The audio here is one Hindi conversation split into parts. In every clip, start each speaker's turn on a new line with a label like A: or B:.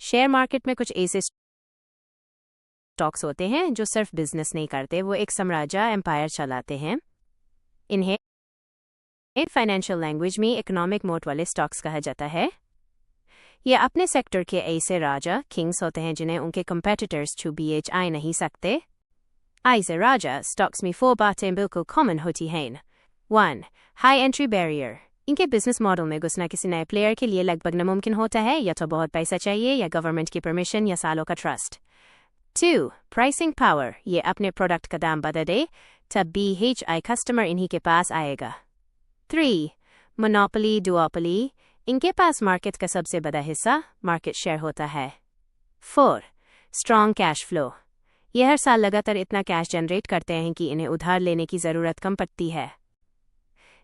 A: शेयर मार्केट में कुछ ऐसे स्टॉक्स होते हैं जो सिर्फ बिजनेस नहीं करते, वो एक साम्राज्य एम्पायर चलाते हैं। इन्हें फाइनेंशियल लैंग्वेज में इकोनॉमिक मोट वाले स्टॉक्स कहा जाता है। ये अपने सेक्टर के ऐसे राजा किंग्स होते हैं जिन्हें उनके कंपेटिटर्स छू BHI नहीं सकते। ऐसे राजा स्टॉक्स में 4 बातें बिल्कुल कॉमन होती हैं। 1. High entry barrier. इनके बिजनेस मॉडल में घुसना किसी नए प्लेयर के लिए लगभग नामुमकिन होता है, या तो बहुत पैसा चाहिए या गवर्नमेंट की परमिशन या सालों का ट्रस्ट। 2. Pricing power. ये अपने प्रोडक्ट का दाम बता दे तब BHI कस्टमर इन्हीं के पास आएगा। 3. Monopoly duopoly. इनके पास मार्केट का सबसे बड़ा हिस्सा मार्केट शेयर होता है। 4. Strong cash flow. ये हर साल लगातार इतना कैश जनरेट करते हैं कि इन्हें उधार लेने की ज़रूरत कम पड़ती है।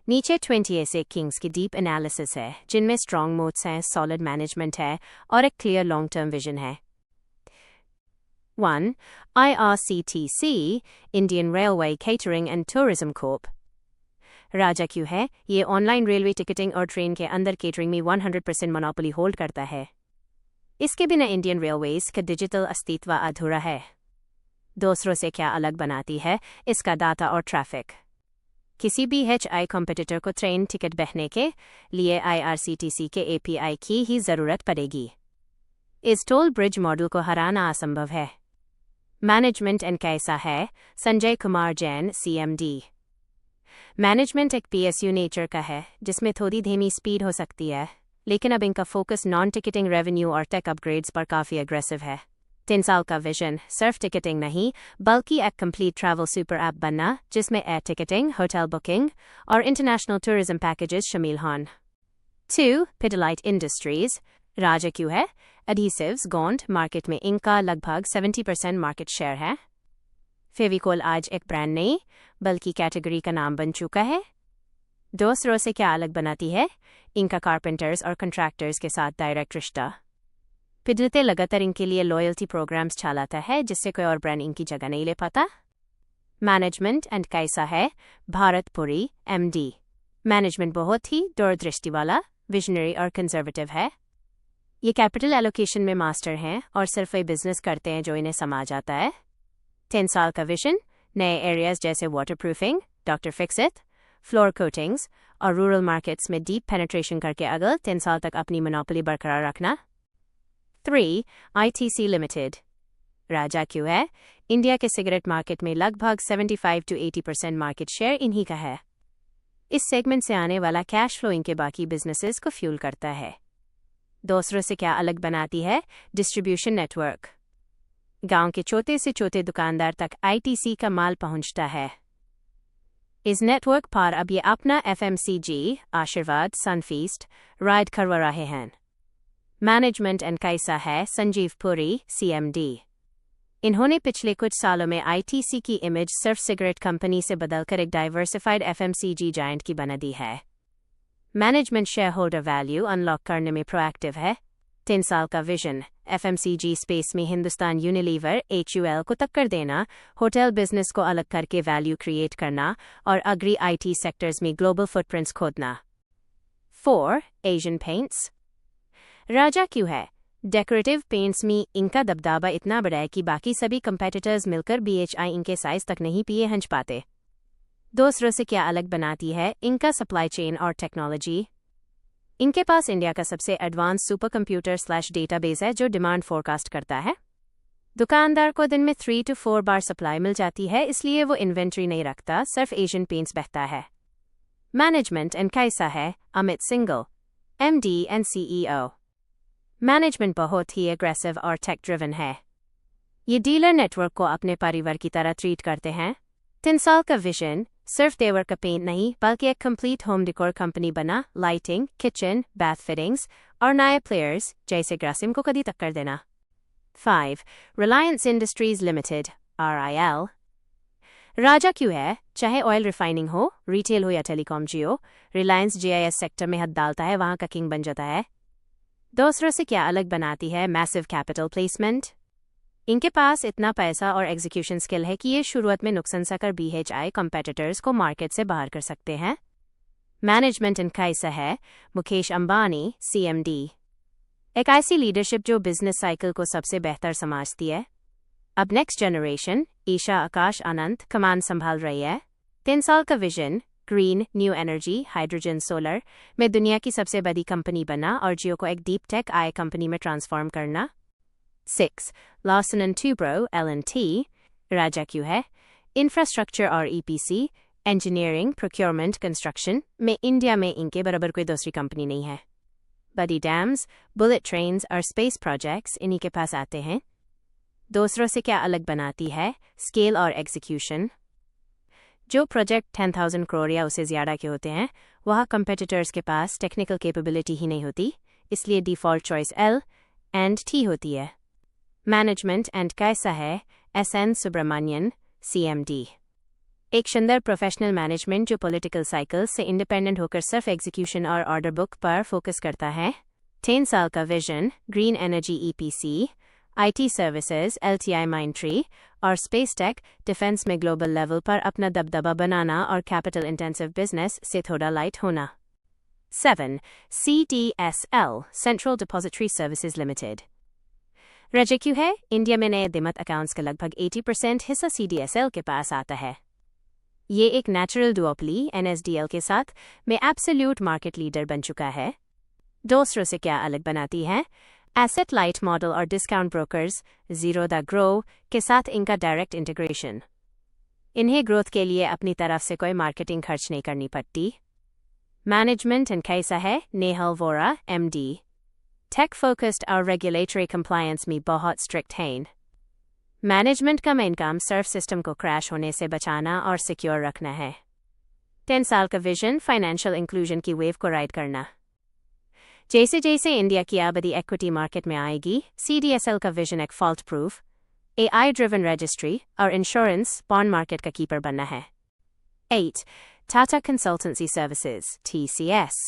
A: नीचे 20 ऐसे किंग्स की डीप एनालिसिस है जिनमें स्ट्रॉन्ग मोट्स हैं, सॉलिड मैनेजमेंट है और एक क्लियर लॉन्ग टर्म विजन है। 1. IRCTC, Indian railway catering and tourism corp. राजा क्यों है? ये ऑनलाइन रेलवे टिकटिंग और ट्रेन के अंदर केटरिंग में 100% मोनोपोली होल्ड करता है। इसके बिना इंडियन रेलवेज का डिजिटल अस्तित्व अधूरा है। दूसरों से क्या अलग बनाती है? इसका डाटा और ट्रैफिक। किसी भी BHI कॉम्पिटिटर को ट्रेन टिकट बहने के लिए IRCTC के API की ही ज़रूरत पड़ेगी। इस टोल ब्रिज मॉडल को हराना असंभव है। मैनेजमेंट एंड कैसा है? संजय कुमार जैन, CMD। मैनेजमेंट एक PSU नेचर का है जिसमें थोड़ी धीमी स्पीड हो सकती है, लेकिन अब इनका फोकस नॉन टिकटिंग रेवेन्यू और टेक अपग्रेड्स पर काफ़ी अग्रेसिव है। 3 साल का विजन सिर्फ टिकटिंग नहीं बल्कि एक कंप्लीट ट्रैवल सुपर ऐप बनना जिसमें एयर टिकटिंग, होटल बुकिंग और इंटरनेशनल टूरिज्म पैकेजेस शामिल हों। 2. पिडिलाइट इंडस्ट्रीज। राजा क्यों है? एडहेसिव्स गॉन्ड मार्केट में इनका लगभग 70% मार्केट शेयर है। फेविकोल आज एक ब्रांड नहीं बल्कि कैटेगरी का नाम बन चुका है। दूसरों से क्या अलग बनाती है? इनका कारपेंटर्स और कॉन्ट्रैक्टर्स के साथ डायरेक्ट रिश्ता। पिडिलते लगातार इनके लिए लॉयल्टी प्रोग्राम्स चलाता है जिससे कोई और ब्रांड इनकी जगह नहीं ले पाता। मैनेजमेंट एंड कैसा है? भारतपुरी, MD। मैनेजमेंट बहुत ही दूरदृष्टि वाला, विजनरी और कंजर्वेटिव है। ये कैपिटल एलोकेशन में मास्टर हैं और सिर्फ वही बिजनेस करते हैं जो इन्हें समझ आता है। 10 साल का विजन नए एरियाज जैसे waterproofing, doctor Fixit, floor coatings और रूरल मार्केट्स में डीप पेनिट्रेशन करके अगले 10 साल तक अपनी मोनोपोली बरकरार रखना। 3. ITC limited. राजा क्यों है? इंडिया के सिगरेट मार्केट में लगभग 75 to 80% मार्केट शेयर इन्हीं का है। इस सेगमेंट से आने वाला कैश फ्लो इनके बाकी बिजनेसेस को फ्यूल करता है। दूसरों से क्या अलग बनाती है? Distribution network. गांव के छोटे से छोटे दुकानदार तक ITC का माल पहुंचता है। इस नेटवर्क पर अब ये अपना FMCG, आशीर्वाद, सनफीस्ट राइड करवा रहे हैं। मैनेजमेंट एंड कैसा है? संजीव पुरी, CMD। इन्होंने पिछले कुछ सालों में ITC की इमेज सिर्फ सिगरेट कंपनी से बदलकर एक डाइवर्सिफाइड FMCG जायंट की बना दी है। Management share holder value unlock करने में प्रोएक्टिव है। 3 साल का विजन FMCG स्पेस में हिंदुस्तान यूनिलीवर HUL को टक्कर देना, होटल बिजनेस को अलग करके वैल्यू क्रिएट करना और अग्री IT सेक्टर्स में ग्लोबल फुटप्रिंट्स खोदना। 4. Asian paints. राजा क्यों है? डेकोरेटिव पेंट्स में इनका दबदबा इतना बड़ा है कि बाकी सभी कंपेटिटर्स मिलकर BHI इनके साइज तक नहीं पिए हंच पाते। दूसरों से क्या अलग बनाती है? इनका सप्लाई चेन और टेक्नोलॉजी। इनके पास इंडिया का सबसे एडवांस सुपर कंप्यूटर / डेटाबेस है जो डिमांड फोरकास्ट करता है। दुकानदार को दिन में 3 to 4 बार सप्लाई मिल जाती है, इसलिए वो इन्वेंट्री नहीं रखता, सिर्फ एशियन पेंट्स बहता है। मैनेजमेंट एंड कैसा है? Amit single, MD and CEO। Management बहुत ही एग्रेसिव और टेक ड्रिवन है। ये डीलर नेटवर्क को अपने परिवार की तरह ट्रीट करते हैं। 3 साल का विजन सिर्फ देवर का पेंट नहीं बल्कि एक कंप्लीट होम डेकोर कंपनी बना, लाइटिंग, किचन, बाथ फिटिंग्स और नए प्लेयर्स जैसे ग्रासिम को कभी टक्कर देना। 5. Reliance industries limited, RIL। राजा क्यों है? चाहे ऑयल रिफाइनिंग हो, रिटेल हो या टेलीकॉम जियो, रिलायंस GIS सेक्टर में हाथ डालता है, वहां का किंग बन जाता है। दूसरों से क्या अलग बनाती है? Massive capital placement. इनके पास इतना पैसा और एग्जीक्यूशन स्किल है कि ये शुरुआत में नुकसान कर BHI कॉम्पिटिटर्स को मार्केट से बाहर कर सकते हैं। मैनेजमेंट एंड कैसा है? मुकेश अंबानी, CMD। एक ऐसी लीडरशिप जो बिजनेस साइकिल को सबसे बेहतर समझती है। अब नेक्स्ट जनरेशन ईशा आकाश अनंत कमान संभाल रही है। 3 साल का vision green new energy hydrogen solar में दुनिया की सबसे बड़ी कंपनी बना और जियो को एक डीप टेक आई कंपनी में ट्रांसफॉर्म करना। 6 Larsen and Toubro L&T राजा क्यों है इंफ्रास्ट्रक्चर और ईपीसी इंजीनियरिंग प्रोक्योरमेंट कंस्ट्रक्शन में इंडिया में इनके बराबर कोई दूसरी कंपनी नहीं है। बड़ी डैम्स बुलेट ट्रेन्स और स्पेस प्रोजेक्ट्स इन्हीं के पास आते हैं। दूसरों से क्या अलग बनाती है स्केल और एग्जीक्यूशन। जो प्रोजेक्ट 10,000 करोड़ या उससे ज़्यादा के होते हैं वह कंपेटिटर्स के पास टेक्निकल कैपेबिलिटी ही नहीं होती, इसलिए डिफ़ॉल्ट चॉइस L&T होती है। मैनेजमेंट एंड कैसा है SN सुब्रमण्यन CMD। एक शानदार प्रोफेशनल मैनेजमेंट जो पॉलिटिकल साइकिल से इंडिपेंडेंट होकर सिर्फ एग्जीक्यूशन और ऑर्डर बुक पर फोकस करता है। 10 साल का vision green energy EPC IT services LTI माइंट्री और स्पेस टेक डिफेंस में ग्लोबल लेवल पर अपना दबदबा बनाना और कैपिटल इंटेंसिव बिजनेस से थोड़ा लाइट होना। 7 CDSL central depository services limited राजा क्यों है इंडिया में नए डिमैट अकाउंट्स का लगभग 80% हिस्सा CDSL के पास आता है। ये एक नेचुरल डुओपली NSDL के साथ में एब्सोल्यूट मार्केट लीडर बन चुका है। दूसरों से क्या अलग बनाती है एसेट लाइट मॉडल और discount brokers zero the grow के साथ इनका डायरेक्ट इंटीग्रेशन। इन्हें ग्रोथ के लिए अपनी तरफ से कोई मार्केटिंग खर्च नहीं करनी पड़ती। मैनेजमेंट एंड कैसा है Nehal Vora MD tech focused और रेगुलेटरी कंप्लायंस में बहुत स्ट्रिक्ट हैं। मैनेजमेंट का मेन काम सर्फ सिस्टम को क्रैश होने से बचाना और सिक्योर रखना है। 10 साल का विजन फाइनेंशियल इंक्लूजन की वेव को राइड करना। जैसे जैसे इंडिया की आबादी इक्विटी मार्केट में आएगी CDSL का विजन एक fault proof AI driven registry और इंश्योरेंस बॉन्ड मार्केट का कीपर बनना है। 8 टाटा कंसल्टेंसी सर्विसेज TCS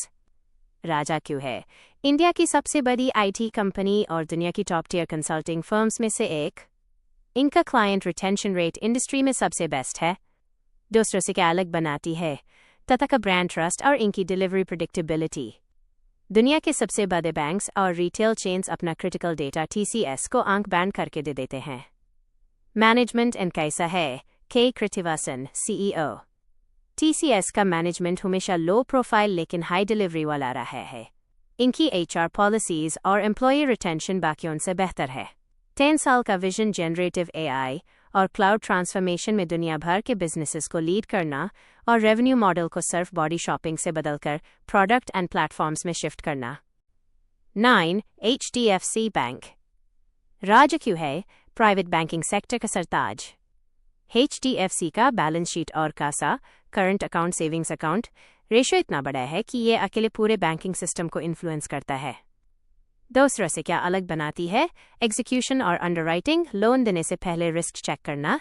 A: राजा क्यों है इंडिया की सबसे बड़ी IT कंपनी और दुनिया की टॉप टियर कंसल्टिंग फर्म्स में से एक। इनका क्लाइंट रिटेंशन रेट इंडस्ट्री में सबसे बेस्ट है। दूसरों से क्या अलग बनाती है टाटा का ब्रांड ट्रस्ट और इनकी डिलीवरी प्रेडिक्टेबिलिटी। दुनिया के सबसे बड़े बैंक्स और रिटेल चेन्स अपना क्रिटिकल डेटा TCS को आंख बैंड करके दे देते हैं। मैनेजमेंट एंड कैसा है K कृतिवासन CEO TCS का मैनेजमेंट हमेशा लो प्रोफाइल लेकिन हाई डिलीवरी वाला रहा है। इनकी HR पॉलिसीज और एम्प्लॉय रिटेंशन बाकियों से बेहतर है। 10 साल का विजन जनरेटिव AI और क्लाउड ट्रांसफॉर्मेशन में दुनिया भर के बिजनेसेस को लीड करना और रेवेन्यू मॉडल को सिर्फ बॉडी शॉपिंग से बदलकर प्रोडक्ट एंड प्लेटफॉर्म्स में शिफ्ट करना। 9 HDFC बैंक राज क्यों है प्राइवेट बैंकिंग सेक्टर का सरताज। HDFC का बैलेंस शीट और CASA current account savings account ratio इतना बड़ा है कि ये अकेले पूरे बैंकिंग सिस्टम को इन्फ्लुएंस करता है। दूसरों से क्या अलग बनाती है एग्जीक्यूशन और अंडरराइटिंग लोन देने से पहले रिस्क चेक करना।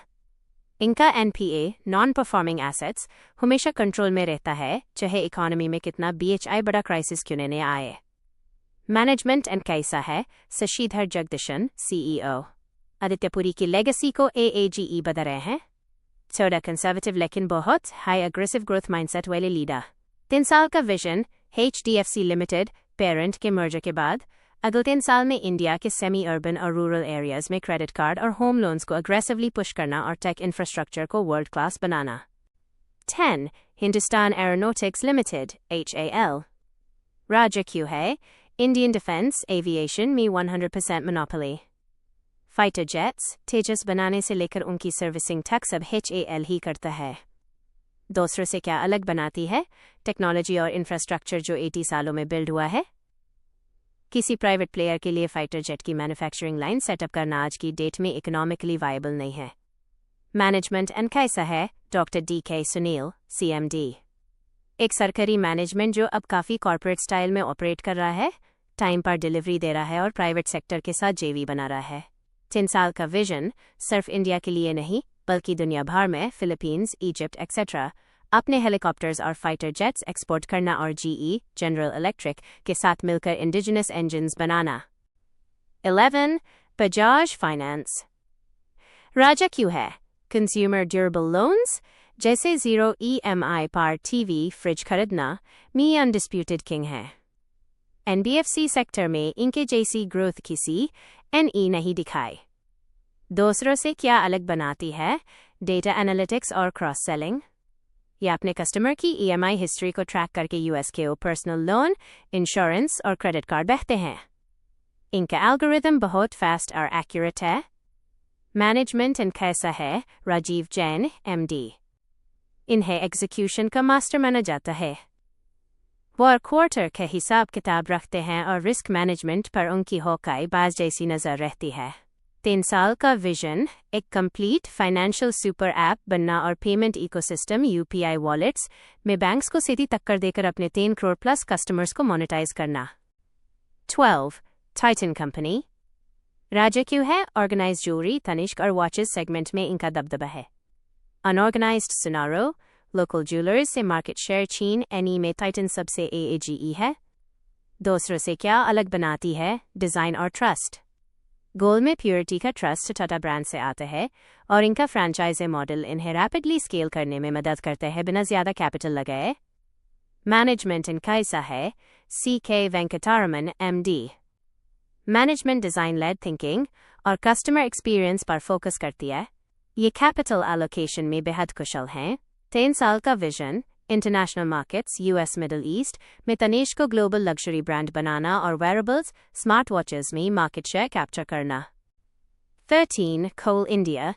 A: इनका NPA नॉन परफॉर्मिंग एसेट्स हमेशा कंट्रोल में रहता है चाहे इकोनॉमी में कितना BHI बड़ा क्राइसिस क्यों नहीं आए। मैनेजमेंट एंड कैसा है शशिधर जगदीशन CEO आदित्यपुरी की लेगेसी को AAGE बदल रहे हैं। थोड़ा कंजर्वेटिव लेकिन बहुत हाई अग्रेसिव ग्रोथ माइंडसेट वाले लीडर। 3 साल का विजन HDFC लिमिटेड पेरेंट के मर्जर के बाद अगले 3 साल में इंडिया के सेमी अर्बन और रूरल एरियाज में क्रेडिट कार्ड और होम लोन्स को अग्रेसिवली पुश करना और टेक इंफ्रास्ट्रक्चर को वर्ल्ड क्लास बनाना। 10 हिंदुस्तान एरोनॉटिक्स लिमिटेड HAL राजा क्यों है इंडियन डिफेंस एविएशन में 100% मोनोपोली। फाइटर जेट्स तेजस बनाने से लेकर उनकी सर्विसिंग तक सब HAL ही करता है। दूसरों से क्या अलग बनाती है टेक्नोलॉजी और इंफ्रास्ट्रक्चर जो 80 सालों में बिल्ड हुआ है। किसी प्राइवेट प्लेयर के लिए फाइटर जेट की मैन्युफैक्चरिंग लाइन सेटअप करना आज की डेट में इकोनॉमिकली वायबल नहीं है। मैनेजमेंट एंड कैसा है डॉक्टर DK सुनील CMD एक सरकारी मैनेजमेंट जो अब काफ़ी कॉर्पोरेट स्टाइल में ऑपरेट कर रहा है, टाइम पर डिलीवरी दे रहा है और प्राइवेट सेक्टर के साथ JV बना रहा है। 3 साल का विजन सिर्फ इंडिया के लिए नहीं बल्कि दुनिया भर में फिलीपींस इजिप्ट एक्सेट्रा अपने हेलीकॉप्टर्स और फाइटर जेट्स एक्सपोर्ट करना और GE जनरल इलेक्ट्रिक के साथ मिलकर इंडिजिनस इंजन्स बनाना। 11 बजाज फाइनेंस राजा क्यों है कंज्यूमर ड्यूरेबल लोन्स जैसे 0 EMI पर TV फ्रिज खरीदना मी अनडिस्प्यूटेड किंग है। एनबीएफसी सेक्टर में इनके जैसी ग्रोथ किसी एनई नहीं दिखाई। दूसरों से क्या अलग बनाती है? डेटा एनालिटिक्स और क्रॉस सेलिंग। ये अपने कस्टमर की ईएमआई हिस्ट्री को ट्रैक करके यूएस के पर्सनल लोन, इंश्योरेंस और क्रेडिट कार्ड बेचते हैं। इनका एल्गोरिथम बहुत फास्ट और एक्यूरेट है। मैनेजमेंट एंड कैसा है? राजीव जैन एमडी। इन्हें एग्जीक्यूशन का मास्टर माना जाता है। वो क्वार्टर के हिसाब किताब रखते हैं और रिस्क मैनेजमेंट पर उनकी हॉकाई बाज जैसी नजर रहती है। 3 साल का विजन, एक कंप्लीट फाइनेंशियल सुपर ऐप बनना और पेमेंट इकोसिस्टम यूपीआई वॉलेट्स में बैंक्स को सीधी टक्कर देकर अपने 3 करोड़ प्लस कस्टमर्स को मोनेटाइज करना। 12. Titan company. राजा क्यों है? ऑर्गेनाइज्ड ज्वेलरी, तनिष्क और वॉचेस सेगमेंट में इनका दबदबा है। अनऑर्गेनाइज्ड सिनारो, लोकल ज्वेलर्स से मार्केट शेयर चीन एनई में टाइटन सबसे एएजीई है। दूसरों से क्या अलग बनाती है? डिज़ाइन और ट्रस्ट। गोल में प्योरिटी का ट्रस्ट टाटा ब्रांड से आता है और इनका फ्रेंचाइजी मॉडल इन्हें रैपिडली स्केल करने में मदद करते हैं बिना ज़्यादा कैपिटल लगाए। मैनेजमेंट इनका ऐसा है। CK Venkataraman MD. Management design led thinking और कस्टमर एक्सपीरियंस पर फोकस करती है। ये कैपिटल एलोकेशन में बेहद कुशल हैं। 3 साल का vision, international markets US middle east में तनिष्क को ग्लोबल लग्जरी ब्रांड बनाना और वेयरेबल्स स्मार्ट वॉचेस में मार्केट शेयर कैप्चर करना। 13. कोल इंडिया।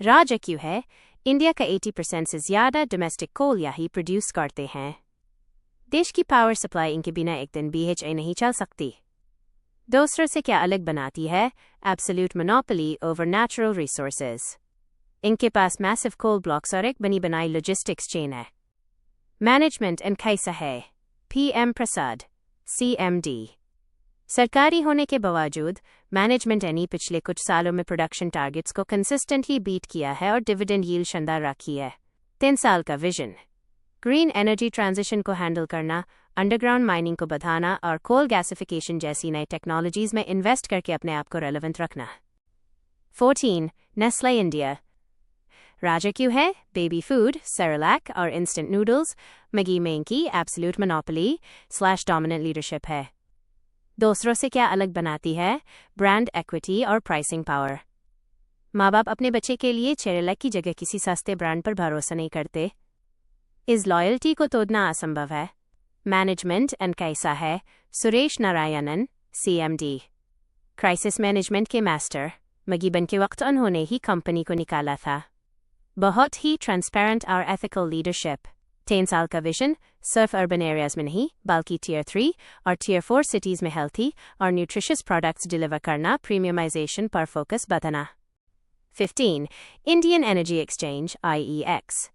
A: राजा क्यों है? इंडिया का 80% से ज़्यादा डोमेस्टिक कोल यही प्रोड्यूस करते हैं। देश की पावर सप्लाई इनके बिना एक दिन भी नहीं चल सकती। दूसरों से क्या अलग बनाती है? Absolute monopoly over natural resources. इनके पास मैसिव कोल ब्लॉक्स और एक बनी बनाई लॉजिस्टिक्स चेन है। मैनेजमेंट एंड कैसा है? पीएम प्रसाद सीएमडी। सरकारी होने के बावजूद मैनेजमेंट एनी पिछले कुछ सालों में प्रोडक्शन टारगेट्स को कंसिस्टेंटली बीट किया है और डिविडेंड यील्ड शानदार रखी है। 3 साल का विजन, ग्रीन एनर्जी ट्रांजिशन को हैंडल करना, अंडरग्राउंड माइनिंग को बढ़ाना और कोल गैसिफिकेशन जैसी नई टेक्नोलॉजीज में इन्वेस्ट करके अपने आप को रेलेवेंट रखना। 14. Nestle India. राजा क्यों है? बेबी फूड, सेरेलैक और इंस्टेंट नूडल्स मैगी में इनकी एब्सोल्यूट मोनोपोली / डोमिनेंट लीडरशिप है। दूसरों से क्या अलग बनाती है? ब्रांड एक्विटी और प्राइसिंग पावर। माँ बाप अपने बच्चे के लिए सेरेलैक की जगह किसी सस्ते ब्रांड पर भरोसा नहीं करते। इस लॉयल्टी को तोड़ना असंभव है। मैनेजमेंट एंड कैसा है? Suresh Narayanan CMD. Crisis management के मास्टर, मैगी बन के वक्त उन्होंने ही कंपनी को निकाला था। बहुत ही ट्रांसपेरेंट और एथिकल लीडरशिप। 3 साल का विजन, सिर्फ अर्बन एरियाज में नहीं बल्कि Tier 3 और Tier 4 सिटीज़ में हेल्थी और न्यूट्रिशियस प्रोडक्ट्स डिलीवर करना, प्रीमियमाइजेशन पर फोकस बताना। 15. Indian energy exchange IEX।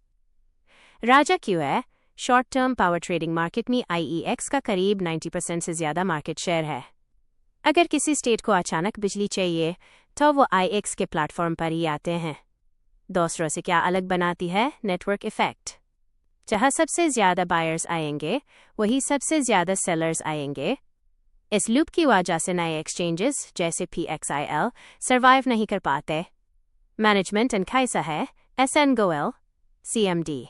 A: राजा क्यों है? Short term power trading market में IEX का करीब 90% से ज़्यादा मार्केट शेयर है। अगर किसी स्टेट को अचानक बिजली चाहिए तो वो IEX के प्लेटफॉर्म पर ही आते हैं। दूसरों से क्या अलग बनाती है? Network effect. जहाँ सबसे ज़्यादा बायर्स आएंगे वही सबसे ज़्यादा सेलर्स आएंगे। इस लूप की वजह से नए एक्सचेंजेस जैसे PXIL सर्वाइव नहीं कर पाते। मैनेजमेंट एंड कैसा है? SN Goyal CMD।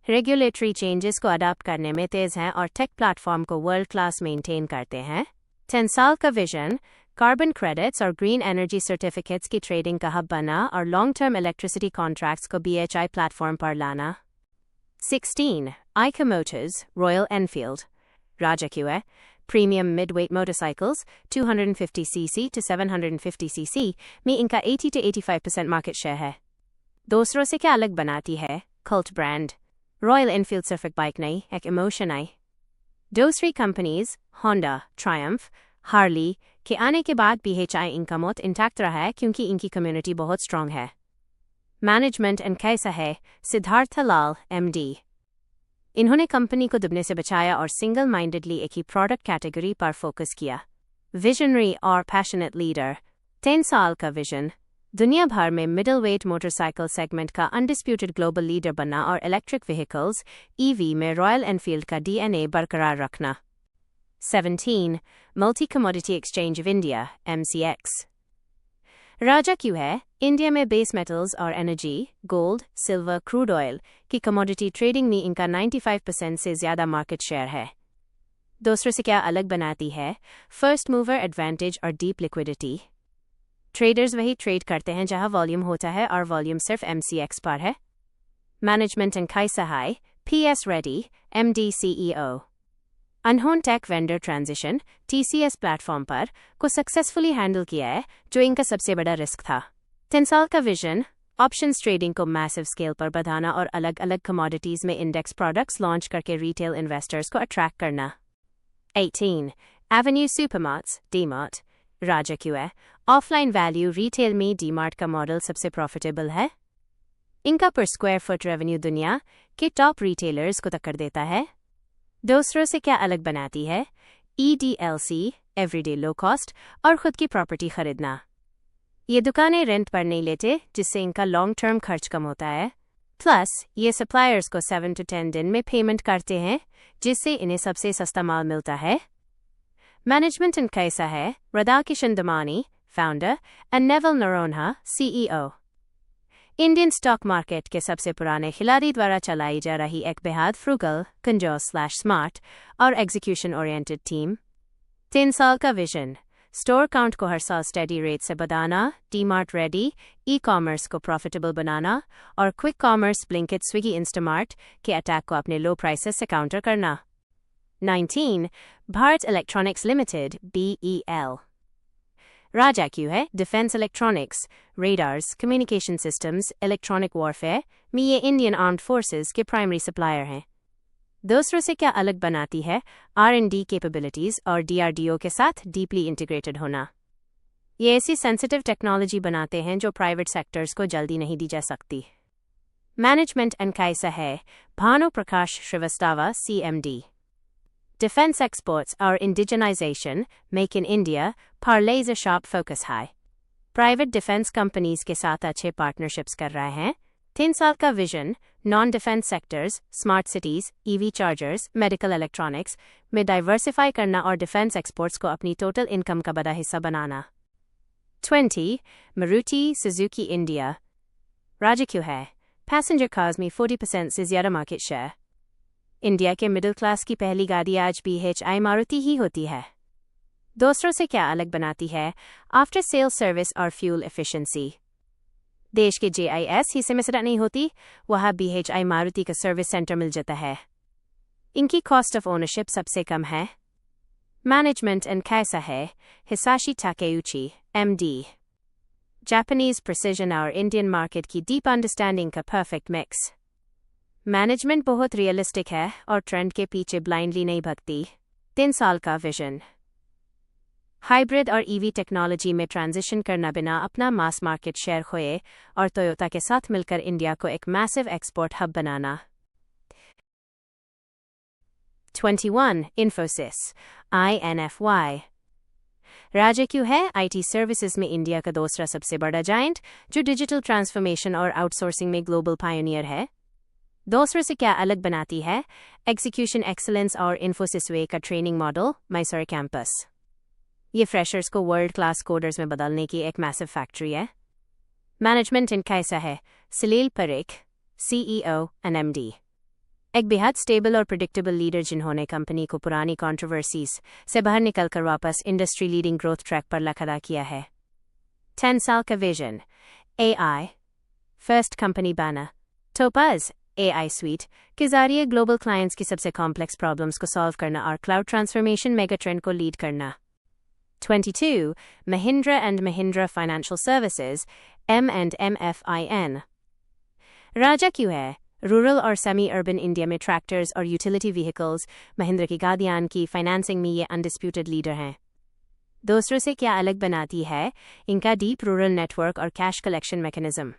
A: Regulatory changes को अडॉप्ट करने में तेज़ हैं और टेक प्लेटफॉर्म को वर्ल्ड क्लास मेंटेन करते हैं। 10 साल का विजन, कार्बन क्रेडिट्स और ग्रीन एनर्जी सर्टिफिकेट्स की ट्रेडिंग का हब बना और लॉन्ग टर्म इलेक्ट्रिसिटी कॉन्ट्रैक्ट्स को BHI प्लेटफॉर्म पर लाना। 16. ICA motors Royal Enfield. राजा क्यों है? Premium mid-wait motorcycles 250cc to 750cc में इनका 80 to 85% मार्केट शेयर है। दूसरों से क्या अलग बनाती है? Cult brand. रॉयल एनफील्ड सिर्फ एक बाइक नहीं, एक इमोशन आई। दूसरी कंपनीज होंडा, ट्रायम्फ, हार्ली के आने के बाद BHI इनका मोट इंटैक्ट रहा है क्योंकि इनकी कम्युनिटी बहुत स्ट्रांग है। मैनेजमेंट एंड कैसा है? सिद्धार्थ लाल MD। इन्होंने कंपनी को डूबने से बचाया और सिंगल माइंडेडली एक ही प्रोडक्ट कैटेगरी पर फोकस किया। विजनरी और पैशनेट लीडर। 10 साल का विजन, दुनिया भर में मिडिल वेट मोटरसाइकिल सेगमेंट का अनडिस्प्यूटेड ग्लोबल लीडर बनना और इलेक्ट्रिक व्हीकल्स EV में रॉयल एनफील्ड का DNA बरकरार रखना। 17. Multi commodity exchange of India MCX। राजा क्यों है? इंडिया में बेस मेटल्स और energy, gold, silver, crude oil की कमोडिटी ट्रेडिंग में इनका 95% से ज़्यादा मार्केट शेयर है। दूसरों से क्या अलग बनाती है? फर्स्ट मूवर एडवांटेज और डीप लिक्विडिटी। ट्रेडर्स वही ट्रेड करते हैं जहां वॉल्यूम होता है और वॉल्यूम सिर्फ MCX पर है। मैनेजमेंट एंड खाई Sahay, PS Reddy, MD CEO। अनहोन tech vendor transition TCS platform पर को सक्सेसफुली हैंडल किया है, जो इनका सबसे बड़ा रिस्क था। 10 साल का विजन, ऑप्शंस ट्रेडिंग को मैसिव स्केल पर बढ़ाना और अलग अलग कमोडिटीज में इंडेक्स प्रोडक्ट्स लॉन्च करके रिटेल इन्वेस्टर्स को अट्रैक्ट करना। 18 एवेन्यू सुपरमार्ट्स डीमार्ट। राजा क्यों है? ऑफलाइन वैल्यू रिटेल में डीमार्ट का मॉडल सबसे प्रॉफिटेबल है। इनका पर स्क्वायर फुट रेवेन्यू दुनिया के टॉप रिटेलर्स को टक्कर देता है। दूसरों से क्या अलग बनाती है? EDLC एवरीडे लो कॉस्ट और खुद की प्रॉपर्टी खरीदना। ये दुकानें रेंट पर नहीं लेते, जिससे इनका लॉन्ग टर्म खर्च कम होता है। प्लस ये सप्लायर्स को 7 to 10 दिन में पेमेंट करते हैं, जिससे इन्हें सबसे सस्ता माल मिलता है। मैनेजमेंट एंड कैसा है? Radhakishan Damani founder and naval Noronha CEO। Indian stock market के सबसे पुराने खिलाड़ी द्वारा चलाई जा रही एक बेहद फ्रूगल, कंजोस / स्मार्ट और एग्जीक्यूशन ओरिएंटेड टीम। 3 साल का विजन, स्टोर काउंट को हर साल स्टेडी रेट से बढ़ाना, डीमार्ट रेडी, ई-कॉमर्स को प्रॉफिटेबल बनाना और quick commerce Blinkit Swiggy Instamart के अटैक को अपने लो प्राइसेस से काउंटर करना। 19 भारत इलेक्ट्रॉनिक्स लिमिटेड BEL। राजा क्यों है? Defence electronics, radars, communication systems, electronic warfare में ये इंडियन आर्म्ड फोर्सेस के प्राइमरी सप्लायर हैं। दूसरों से क्या अलग बनाती है? R&D कैपेबिलिटीज और DRDO के साथ डीपली इंटीग्रेटेड होना। ये ऐसी सेंसिटिव टेक्नोलॉजी बनाते हैं जो प्राइवेट सेक्टर्स को जल्दी नहीं दी जा सकती। मैनेजमेंट एंड कैसा है? भानु प्रकाश Srivastava CMD। Defense exports or indigenization, Make in India, पर laser sharp focus high. Private defense companies के साथ अच्छे partnerships कर रहे हैं। 3 साल का vision, non-defense sectors, smart cities, EV chargers, medical electronics में diversify करना और defense exports को अपनी total income का बड़ा हिस्सा बनाना। 20 Maruti Suzuki India। राजा क्यों है? Passenger cars में 40% से ज़्यादा market share। इंडिया के मिडिल क्लास की पहली गाड़ी आज BHI मारुति ही होती है। दूसरों से क्या अलग बनाती है? आफ्टर सेल सर्विस और फ्यूल एफिशिएंसी। देश के JIS हिस्से में सड़ा नहीं होती, वहाँ BHI मारुति का सर्विस सेंटर मिल जाता है। इनकी कॉस्ट ऑफ ओनरशिप सबसे कम है। मैनेजमेंट एंड कैसा है? Hisashi Takeuchi MD। Japanese precision और इंडियन मार्केट की डीप अंडरस्टैंडिंग का परफेक्ट मिक्स। मैनेजमेंट बहुत रियलिस्टिक है और ट्रेंड के पीछे ब्लाइंडली नहीं भगती। 3 साल का विजन, हाइब्रिड और EV टेक्नोलॉजी में ट्रांजिशन करना बिना अपना मास मार्केट शेयर खोए और टोयोटा के साथ मिलकर इंडिया को एक मैसिव एक्सपोर्ट हब बनाना। 21 इन्फोसिस INFY। राजा क्यों है? IT सर्विसेज में इंडिया का दूसरा सबसे बड़ा जायंट, जो डिजिटल ट्रांसफॉर्मेशन और आउटसोर्सिंग में ग्लोबल पायोनियर है। दूसरों से क्या अलग बनाती है? एग्जीक्यूशन एक्सीलेंस और इन्फोसिस वे का ट्रेनिंग मॉडल, मैसूर कैंपस। ये फ्रेशर्स को वर्ल्ड क्लास कोडर्स में बदलने की एक मैसिव फैक्ट्री है। मैनेजमेंट इन कैसा है? सलील परेख CEO एंड MD। एक बेहद स्टेबल और प्रिडिक्टेबल लीडर जिन्होंने कंपनी को पुरानी कंट्रोवर्सीज से बाहर निकलकर वापस इंडस्ट्री लीडिंग ग्रोथ ट्रैक पर खड़ा किया है। 10 साल का विजन, AI फर्स्ट कंपनी बना। टोपाज AI Suite के जरिए ग्लोबल क्लाइंट्स की सबसे कॉम्प्लेक्स प्रॉब्लम्स को सॉल्व करना और क्लाउड ट्रांसफॉर्मेशन मेगा ट्रेंड को लीड करना। 22 Mahindra and Mahindra financial services M&MFIN। राजा क्यों है? रूरल और सेमी अर्बन इंडिया में ट्रैक्टर्स और यूटिलिटी व्हीकल्स, महिंद्रा की गाड़ियां की फाइनेंसिंग में ये अनडिस्प्यूटेड लीडर हैं। दूसरों से क्या अलग बनाती है? इनका डीप रूरल नेटवर्क और कैश कलेक्शन मैकेनिज्म।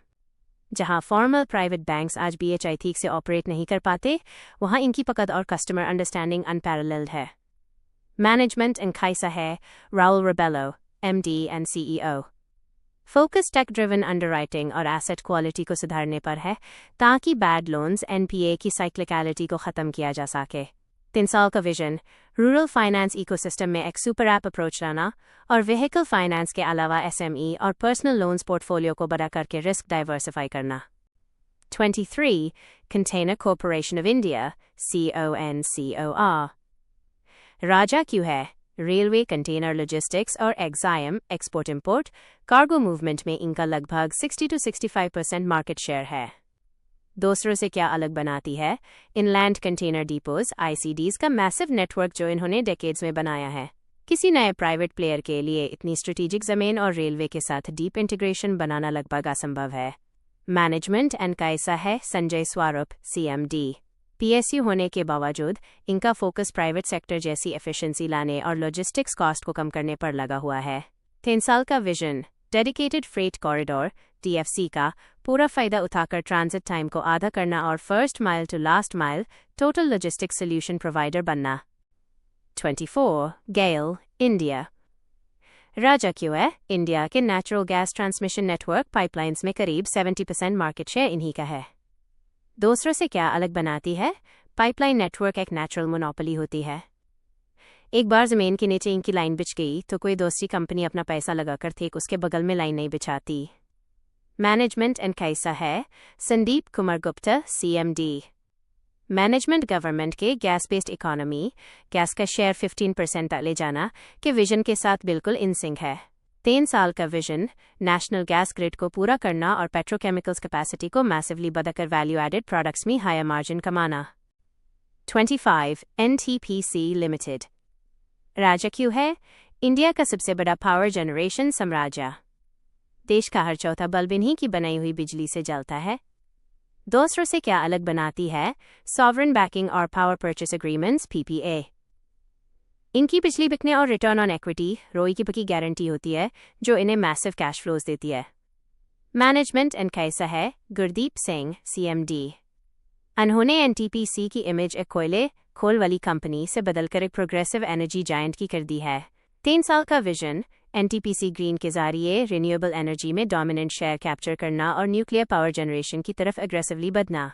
A: जहां फॉर्मल प्राइवेट बैंक्स आज BHI ठीक से ऑपरेट नहीं कर पाते, वहां इनकी पकड़ और कस्टमर अंडरस्टैंडिंग अनपैरेलल्ड है। मैनेजमेंट एंड कैसा है? Raul Rebello MD and CEO। Focus tech driven underwriting और एसेट क्वालिटी को सुधारने पर है, ताकि बैड लोन्स NPA की साइक्लिकलिटी को ख़त्म किया जा सके। 3 साल का विजन, रूरल फाइनेंस इकोसिस्टम में एक सुपर ऐप अप्रोच लाना और व्हीकल फाइनेंस के अलावा SME और पर्सनल लोन्स पोर्टफोलियो को बड़ा करके रिस्क डाइवर्सिफाई करना। 23 container corporation of India CONCOR। राजा क्यों है? रेलवे, कंटेनर लॉजिस्टिक्स और exine export import cargo movement में इनका लगभग 60 to 65% मार्केट शेयर है। दूसरों से क्या अलग बनाती है? इनलैंड कंटेनर डिपोज ICDs का मैसिव नेटवर्क जो इन्होंने डेकेड्स में बनाया है। किसी नए प्राइवेट प्लेयर के लिए इतनी स्ट्रेटेजिक जमीन और रेलवे के साथ डीप इंटीग्रेशन बनाना लगभग असंभव है। मैनेजमेंट एंड कैसा है? संजय स्वारूप CMD। PSU होने के बावजूद इनका फोकस प्राइवेट सेक्टर जैसी एफिशिएंसी लाने और लॉजिस्टिक्स कॉस्ट को कम करने पर लगा हुआ है। 3 साल का vision, dedicated freight corridor DFC का पूरा फायदा उठाकर ट्रांजिट टाइम को आधा करना और first mile to last mile total logistics solution provider बनना। 24 गेल इंडिया। राजा क्यों है? इंडिया के natural gas transmission network pipelines में करीब 70% मार्केट शेयर इन्हीं का है। दूसरों से क्या अलग बनाती है? पाइपलाइन नेटवर्क एक नेचुरल मोनोपोली होती है। एक बार जमीन के नीचे इनकी लाइन बिछ गई तो कोई दूसरी कंपनी अपना पैसा लगाकर ठीक उसके बगल में लाइन नहीं बिछाती। मैनेजमेंट एंड कैसा है? Sandeep Kumar Gupta CMD। Management government के गैस बेस्ड इकोनॉमी, गैस का शेयर 15% तक ले जाना के विजन के साथ बिल्कुल इन सिंक है। 3 साल का विजन, नेशनल गैस ग्रिड को पूरा करना और पेट्रोकेमिकल्स कैपेसिटी को मैसिवली बढ़ाकर वैल्यू एडेड प्रोडक्ट्स में हायर मार्जिन कमाना। 25 NTPC लिमिटेड। राजा क्यों है? इंडिया का सबसे बड़ा पावर जनरेशन साम्राज्य। देश का हर चौथा बल्ब इन्हीं की बनाई हुई बिजली से जलता है। दूसरों से क्या अलग बनाती है? सॉवरेन बैकिंग और पावर परचेस एग्रीमेंट्स PPA। इनकी बिजली बिकने और रिटर्न ऑन एक्विटी ROI की पक्की गारंटी होती है जो इन्हें मैसिव कैश फ्लोज देती है। मैनेजमेंट एंड कैसा है? गुरदीप सिंह CMD। उन्होंने NTPC की इमेज एक कोयले खोल वाली कंपनी से बदलकर एक प्रोग्रेसिव एनर्जी जायंट की कर दी है। 3 साल का विजन, NTPC ग्रीन के जरिए रिन्यूएबल एनर्जी में डोमिनेंट शेयर कैप्चर करना और न्यूक्लियर पावर जनरेशन की तरफ एग्रेसिवली बढ़ना।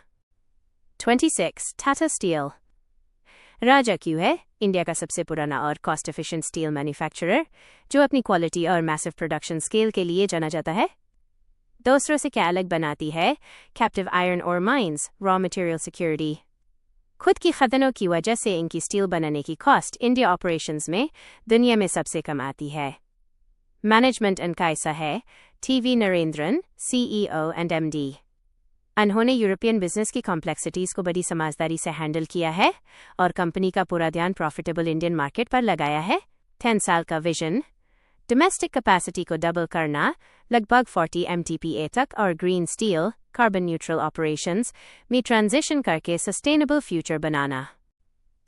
A: 26 टाटा स्टील। राजा क्यों है? इंडिया का सबसे पुराना और कॉस्ट एफिशिएंट स्टील मैन्युफैक्चरर जो अपनी क्वालिटी और मैसिव प्रोडक्शन स्केल के लिए जाना जाता है। दूसरों से क्या अलग बनाती है? कैप्टिव आयरन और माइंस, रॉ मटेरियल सिक्योरिटी। खुद की खदानों की वजह से इनकी स्टील बनाने की कॉस्ट इंडिया ऑपरेशंस में दुनिया में सबसे कम आती है। मैनेजमेंट एंड कैसा है? TV Narendran CEO and MD। उन्होंने यूरोपियन बिजनेस की कॉम्प्लेक्सिटीज को बड़ी समझदारी से हैंडल किया है और कंपनी का पूरा ध्यान प्रॉफिटेबल इंडियन मार्केट पर लगाया है। 10 साल का विजन, डोमेस्टिक कैपेसिटी को डबल करना लगभग 40 MTPA तक और green steel carbon neutral operations में ट्रांजिशन करके सस्टेनेबल फ्यूचर बनाना।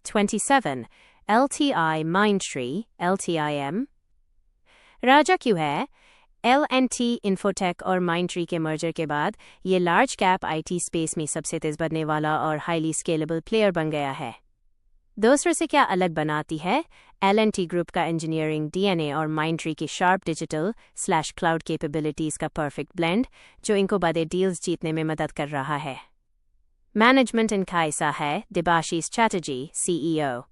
A: 27 LTI माइंडट्री LTIM। राजा क्यों है? L&T इन्फोटेक और माइंडट्री के मर्जर के बाद ये लार्ज कैप IT स्पेस में सबसे तेज बढ़ने वाला और हाईली स्केलेबल प्लेयर बन गया है। दूसरों से क्या अलग बनाती है? L&T ग्रुप का इंजीनियरिंग DNA और माइंडट्री की शार्प डिजिटल/क्लाउड कैपेबिलिटीज का परफेक्ट ब्लेंड जो इनको बड़े डील्स जीतने में मदद कर रहा है। मैनेजमेंट एंड कैसा है? देबाशीष चैटर्जी CEO।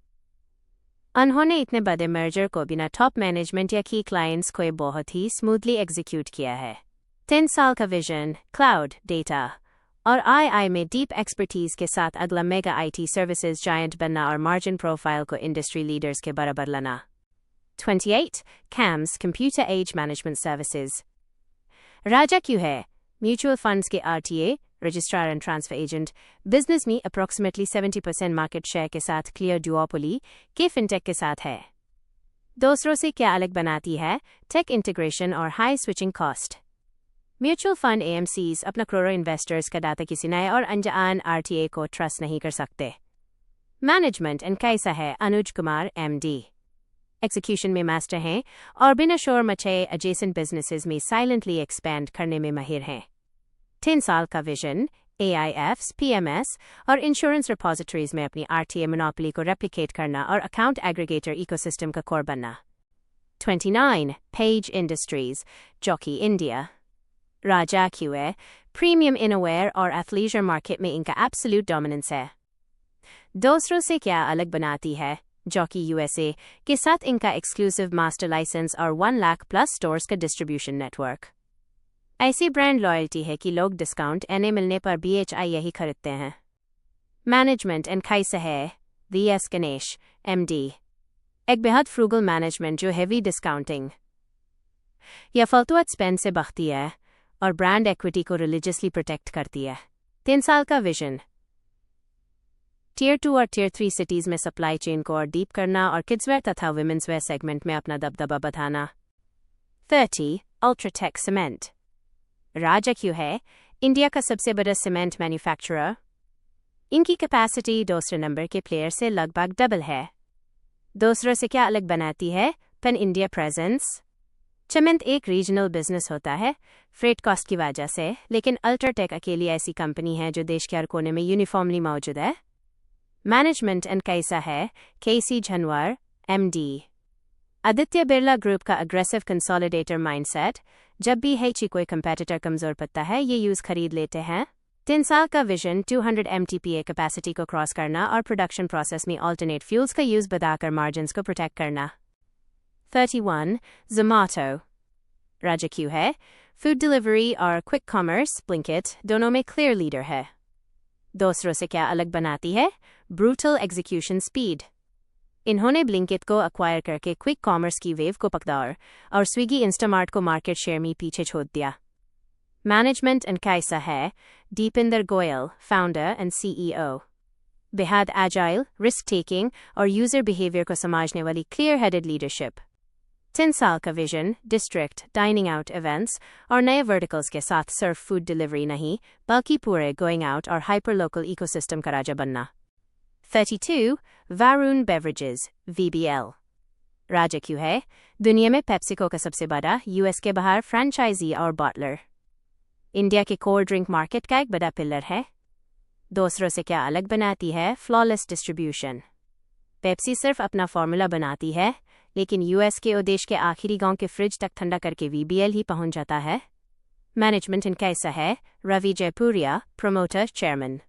A: उन्होंने इतने बड़े मर्जर को बिना टॉप मैनेजमेंट या की क्लाइंट्स को बहुत ही स्मूथली एग्जीक्यूट किया है। 3 साल का विजन, क्लाउड, डेटा और AI में डीप एक्सपर्टीज के साथ अगला मेगा IT सर्विसेज जायंट बनना और मार्जिन प्रोफाइल को इंडस्ट्री लीडर्स के बराबर लाना। 28 CAMS computer age management services. राजा क्यों है? म्यूचुअल फंड्स के RTA registrar and transfer agent business में अप्रॉक्सिमेटली 70% मार्केट शेयर के साथ क्लियर डुओपोली के फिनटेक के साथ है। दूसरों से क्या अलग बनाती है? टेक इंटीग्रेशन और high switching cost. Mutual fund AMCs अपना करोड़ों इन्वेस्टर्स का डाटा किसी नए और अनजान RTA को ट्रस्ट नहीं कर सकते। मैनेजमेंट एंड कैसा है? अनुज कुमार MD। एग्जीक्यूशन में मास्टर हैं और बिना शोर मचाए एडजेसेंट बिजनेसेस में साइलेंटली एक्सपैंड करने में माहिर हैं। 3 साल का विजन, AIFs, PMS और इंश्योरेंस रिपोजिटरीज में अपनी RTA मोनोपोली को रेप्लिकेट करना और अकाउंट एग्रीगेटर इकोसिस्टम का कोर बनना। 29 पेज इंडस्ट्रीज जॉकी इंडिया। राजा क्यों है? प्रीमियम इनोवेयर और एथलीजर मार्केट में इनका एब्सोल्यूट डोमिनेंस है। दूसरों से क्या अलग बनाती है? जॉकी USA के साथ इनका एक्सक्लूसिव मास्टर लाइसेंस और 1 लाख प्लस स्टोर्स का डिस्ट्रीब्यूशन नेटवर्क। ऐसी ब्रांड लॉयल्टी है कि लोग डिस्काउंट एने मिलने पर BHI यही खरीदते हैं। मैनेजमेंट एंड कैसा है? VS Ganesh MD। एक बेहद फ्रूगल मैनेजमेंट जो हेवी डिस्काउंटिंग या फालतू स्पेंड से बचती है और ब्रांड एक्विटी को रिलीजियसली प्रोटेक्ट करती है। 3 साल का विजन, Tier 2 और Tier 3 सिटीज़ में सप्लाई चेन को और डीप करना और किड्सवेयर तथा वुमेन्स वेयर सेगमेंट में अपना दबदबा बढ़ाना। 30. UltraTech cement. राजा क्यों है इंडिया का सबसे बड़ा सीमेंट मैन्युफैक्चरर? इनकी कैपेसिटी दूसरे नंबर के प्लेयर से लगभग डबल है। दूसरों से क्या अलग बनाती है पैन इंडिया प्रेजेंस? सीमेंट एक रीजनल बिजनेस होता है फ्रेट कॉस्ट की वजह से, लेकिन अल्ट्राटेक अकेली ऐसी कंपनी है जो देश के हर कोने में यूनिफॉर्मली मौजूद है। मैनेजमेंट एंड कैसा है केसी झनवर MD। आदित्य बिरला ग्रुप का अग्रेसिव कंसोलिडेटर माइंडसेट, जब भी है कोई कंपेटिटर कमजोर पड़ता है ये यूज खरीद लेते हैं। 3 साल का विजन, 200 MTPA कैपेसिटी को क्रॉस करना और प्रोडक्शन प्रोसेस में अल्टरनेट फ्यूल्स का यूज बढ़ाकर मार्जिन्स को प्रोटेक्ट करना। 31. Zomato। राजा क्यों है फूड डिलीवरी और क्विक कॉमर्स ब्लिंकिट दोनों में क्लियर लीडर है। दूसरों से क्या अलग बनाती है? Brutal execution speed. इन्होंने ब्लिंकिट को अक्वायर करके क्विक कॉमर्स की वेव को पकड़ा और स्विगी इंस्टामार्ट को मार्केट शेयर में पीछे छोड़ दिया। मैनेजमेंट एंड कैसा है Deepinder Goyal, founder and CEO। बेहद एजाइल, रिस्क टेकिंग और यूजर बिहेवियर को समझने वाली क्लियर हेडेड लीडरशिप। 3 साल का vision, district dining out events और नए वर्टिकल्स के साथ सिर्फ फूड डिलीवरी नहीं बल्कि पूरे गोइंग आउट और हाइपर लोकल इकोसिस्टम का राजा बनना। 32. Varun Beverages VBL। राजा क्यों है दुनिया में पेप्सिको का सबसे बड़ा US के बाहर फ्रेंचाइजी और बॉटलर। इंडिया के कोल्ड ड्रिंक मार्केट का एक बड़ा पिलर है। दूसरों से क्या अलग बनाती है? Flawless distribution. पेप्सी सिर्फ अपना फॉर्मूला बनाती है, लेकिन US के देश के आखिरी गांव के फ्रिज तक ठंडा करके VBL ही पहुंच जाता है। मैनेजमेंट इन कैसा है Ravi Jaipuria, promoter chairman.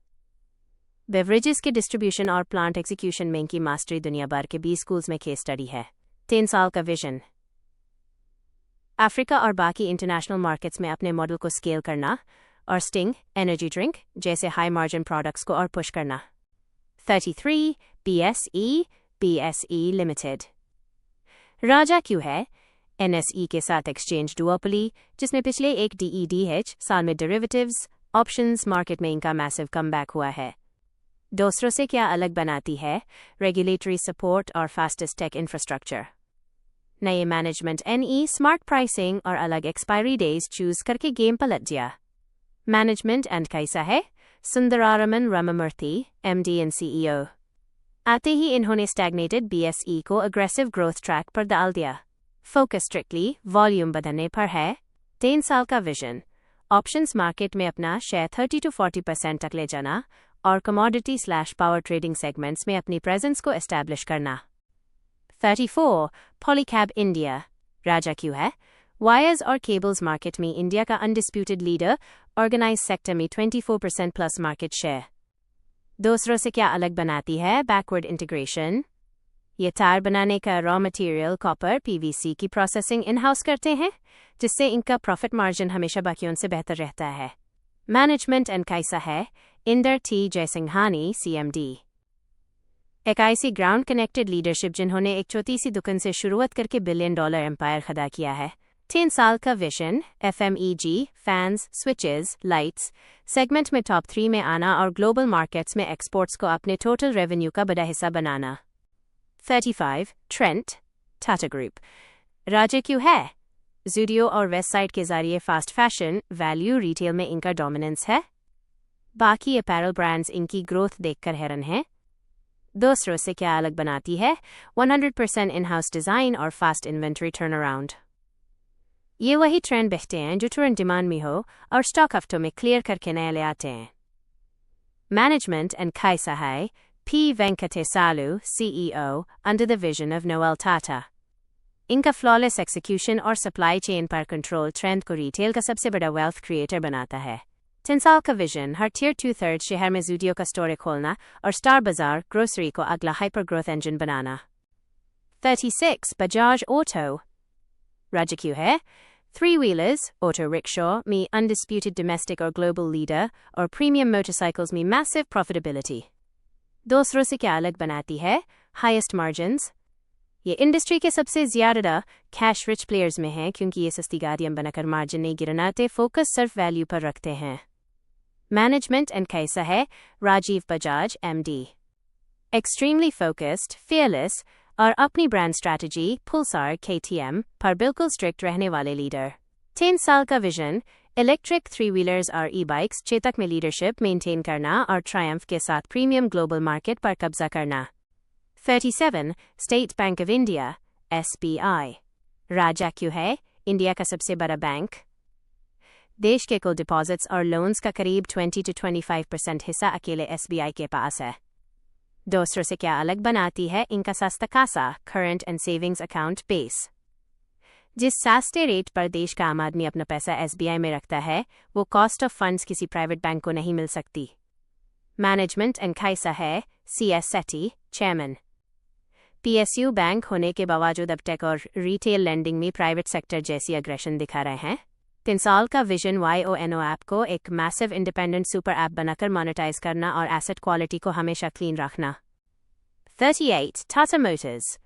A: Beverages के डिस्ट्रीब्यूशन और प्लांट एग्जीक्यूशन में इनकी मास्टरी दुनिया भर के 20 स्कूल्स में केस स्टडी है। 3 साल का विजन, अफ्रीका और बाकी इंटरनेशनल मार्केट्स में अपने मॉडल को स्केल करना और स्टिंग एनर्जी ड्रिंक जैसे हाई मार्जिन प्रोडक्ट्स को और पुश करना। 33. BSE limited. राजा क्यों है NSE के साथ एक्सचेंज डुओपली, जिसमें पिछले एक DEDH साल में डेरिवेटिव्स ऑप्शंस मार्केट में इनका मैसिव कमबैक हुआ है। दूसरों से क्या अलग बनाती है? रेगुलेटरी सपोर्ट और फास्टेस्ट टेक इंफ्रास्ट्रक्चर। नए मैनेजमेंट NE स्मार्ट प्राइसिंग और अलग एक्सपायरी डेज चूज करके गेम पलट दिया। मैनेजमेंट एंड कैसा है सुंदरारमन राममूर्ति MD एंड CEO। आते ही इन्होंने स्टैग्नेटेड BSE को अग्रेसिव ग्रोथ ट्रैक पर डाल दिया। फोकस स्ट्रिक्टली वॉल्यूम बढ़ाने पर है। 3 साल का विजन, ऑप्शंस मार्केट में अपना शेयर 30 to 40% तक ले जाना और कमोडिटी/पावर ट्रेडिंग सेगमेंट्स में अपनी प्रेजेंस को एस्टैब्लिश करना। 34. पॉलीकैब इंडिया। राजा क्यों है वायर्स और केबल्स मार्केट में इंडिया का अनडिस्प्यूटेड लीडर, ऑर्गेनाइज सेक्टर में 24% प्लस मार्केट शेयर। दूसरों से क्या अलग बनाती है? Backward integration. ये टायर बनाने का रॉ मटेरियल कॉपर PVC की प्रोसेसिंग इन हाउस करते हैं, जिससे इनका प्रॉफिट मार्जिन हमेशा बाकियों से बेहतर रहता है। मैनेजमेंट एंड कैसा है इंदर T जयसिंघानी CMD। एक ऐसी ग्राउंड कनेक्टेड लीडरशिप जिन्होंने एक छोटी सी दुकान से शुरुआत करके $1 बिलियन एम्पायर खड़ा किया है। 3 साल का vision, FMEG fans switches lights segment में टॉप 3 में आना और ग्लोबल मार्केट्स में एक्सपोर्ट्स को अपने टोटल रेवेन्यू का बड़ा हिस्सा बनाना। 35. Trent Tata group. राजा क्यों है ज़ूडियो और वेस्टसाइड के जरिए फास्ट फैशन वैल्यू रिटेल में इनका डोमिनेंस है। बाकी अपैरल ब्रांड्स इनकी ग्रोथ देखकर हैरान हैं। दूसरों से क्या अलग बनाती है? 100% इन हाउस डिज़ाइन और फास्ट इन्वेंट्री टर्नअराउंड। ये वही ट्रेंड बेचते हैं जो तुरंत डिमांड में हो और स्टॉक हफ्तों में क्लियर करके नए ले आते हैं। मैनेजमेंट एंड कैसा है P Venkatesalu CEO under the vision of Noel Tata. इनका फ्लॉलेस एक्सिक्यूशन और सप्लाई चेन पर कंट्रोल ट्रेंड को रिटेल का सबसे बड़ा वेल्थ क्रिएटर बनाता है। 10 साल का विजन, हर Tier 2/3 शहर में ज़ूडियो का स्टोर खोलना और स्टार बाजार ग्रोसरी को अगला हाइपर ग्रोथ इंजन बनाना। 36. बजाज ऑटो। राजा क्यों है 3-wheelers, auto rickshaw में undisputed domestic और global leader और premium motorcycles में massive profitability। दूसरों से क्या अलग बनाती है? Highest margins। ये इंडस्ट्री के सबसे ज़्यादा कैश रिच प्लेयर्स में है क्योंकि ये सस्ती गाड़ियाँ बनाकर मार्जिन नहीं गिराते, फोकस सिर्फ वैल्यू पर रखते हैं। मैनेजमेंट एंड कैसा है? Rajiv Bajaj MD, extremely focused, fearless और अपनी ब्रांड स्ट्रैटेजी पुलसार KTM पर बिल्कुल स्ट्रिक्ट रहने वाले लीडर। 10 साल का विजन, इलेक्ट्रिक 3 व्हीलर्स और ई-बाइक्स, चेतक में लीडरशिप मेंटेन करना और ट्रायम्फ के साथ प्रीमियम ग्लोबल मार्केट पर कब्जा करना। 37 state bank of India SBI, राजा क्यों है? इंडिया का सबसे बड़ा बैंक। देश के कुल डिपॉजिट्स और लोन्स का करीब 20 to 25% हिस्सा अकेले SBI के पास है। दूसरों से क्या अलग बनाती है इनका सस्ता खासा current and savings account base. जिस सस्ते रेट पर देश का आम आदमी अपना पैसा SBI में रखता है, वो कॉस्ट ऑफ फंड्स किसी प्राइवेट बैंक को नहीं मिल सकती। मैनेजमेंट एंड कैसा है? CS सेठी, चेयरमैन। PSU बैंक होने के बावजूद अब टेक और रिटेल लेंडिंग में प्राइवेट सेक्टर जैसी अग्रेशन दिखा रहे हैं। 3 साल का विजन YONO ऐप को एक मैसिव इंडिपेंडेंट सुपर ऐप बनाकर मोनेटाइज करना और एसेट क्वालिटी को हमेशा क्लीन रखना। 38 टाटा मोटर्स,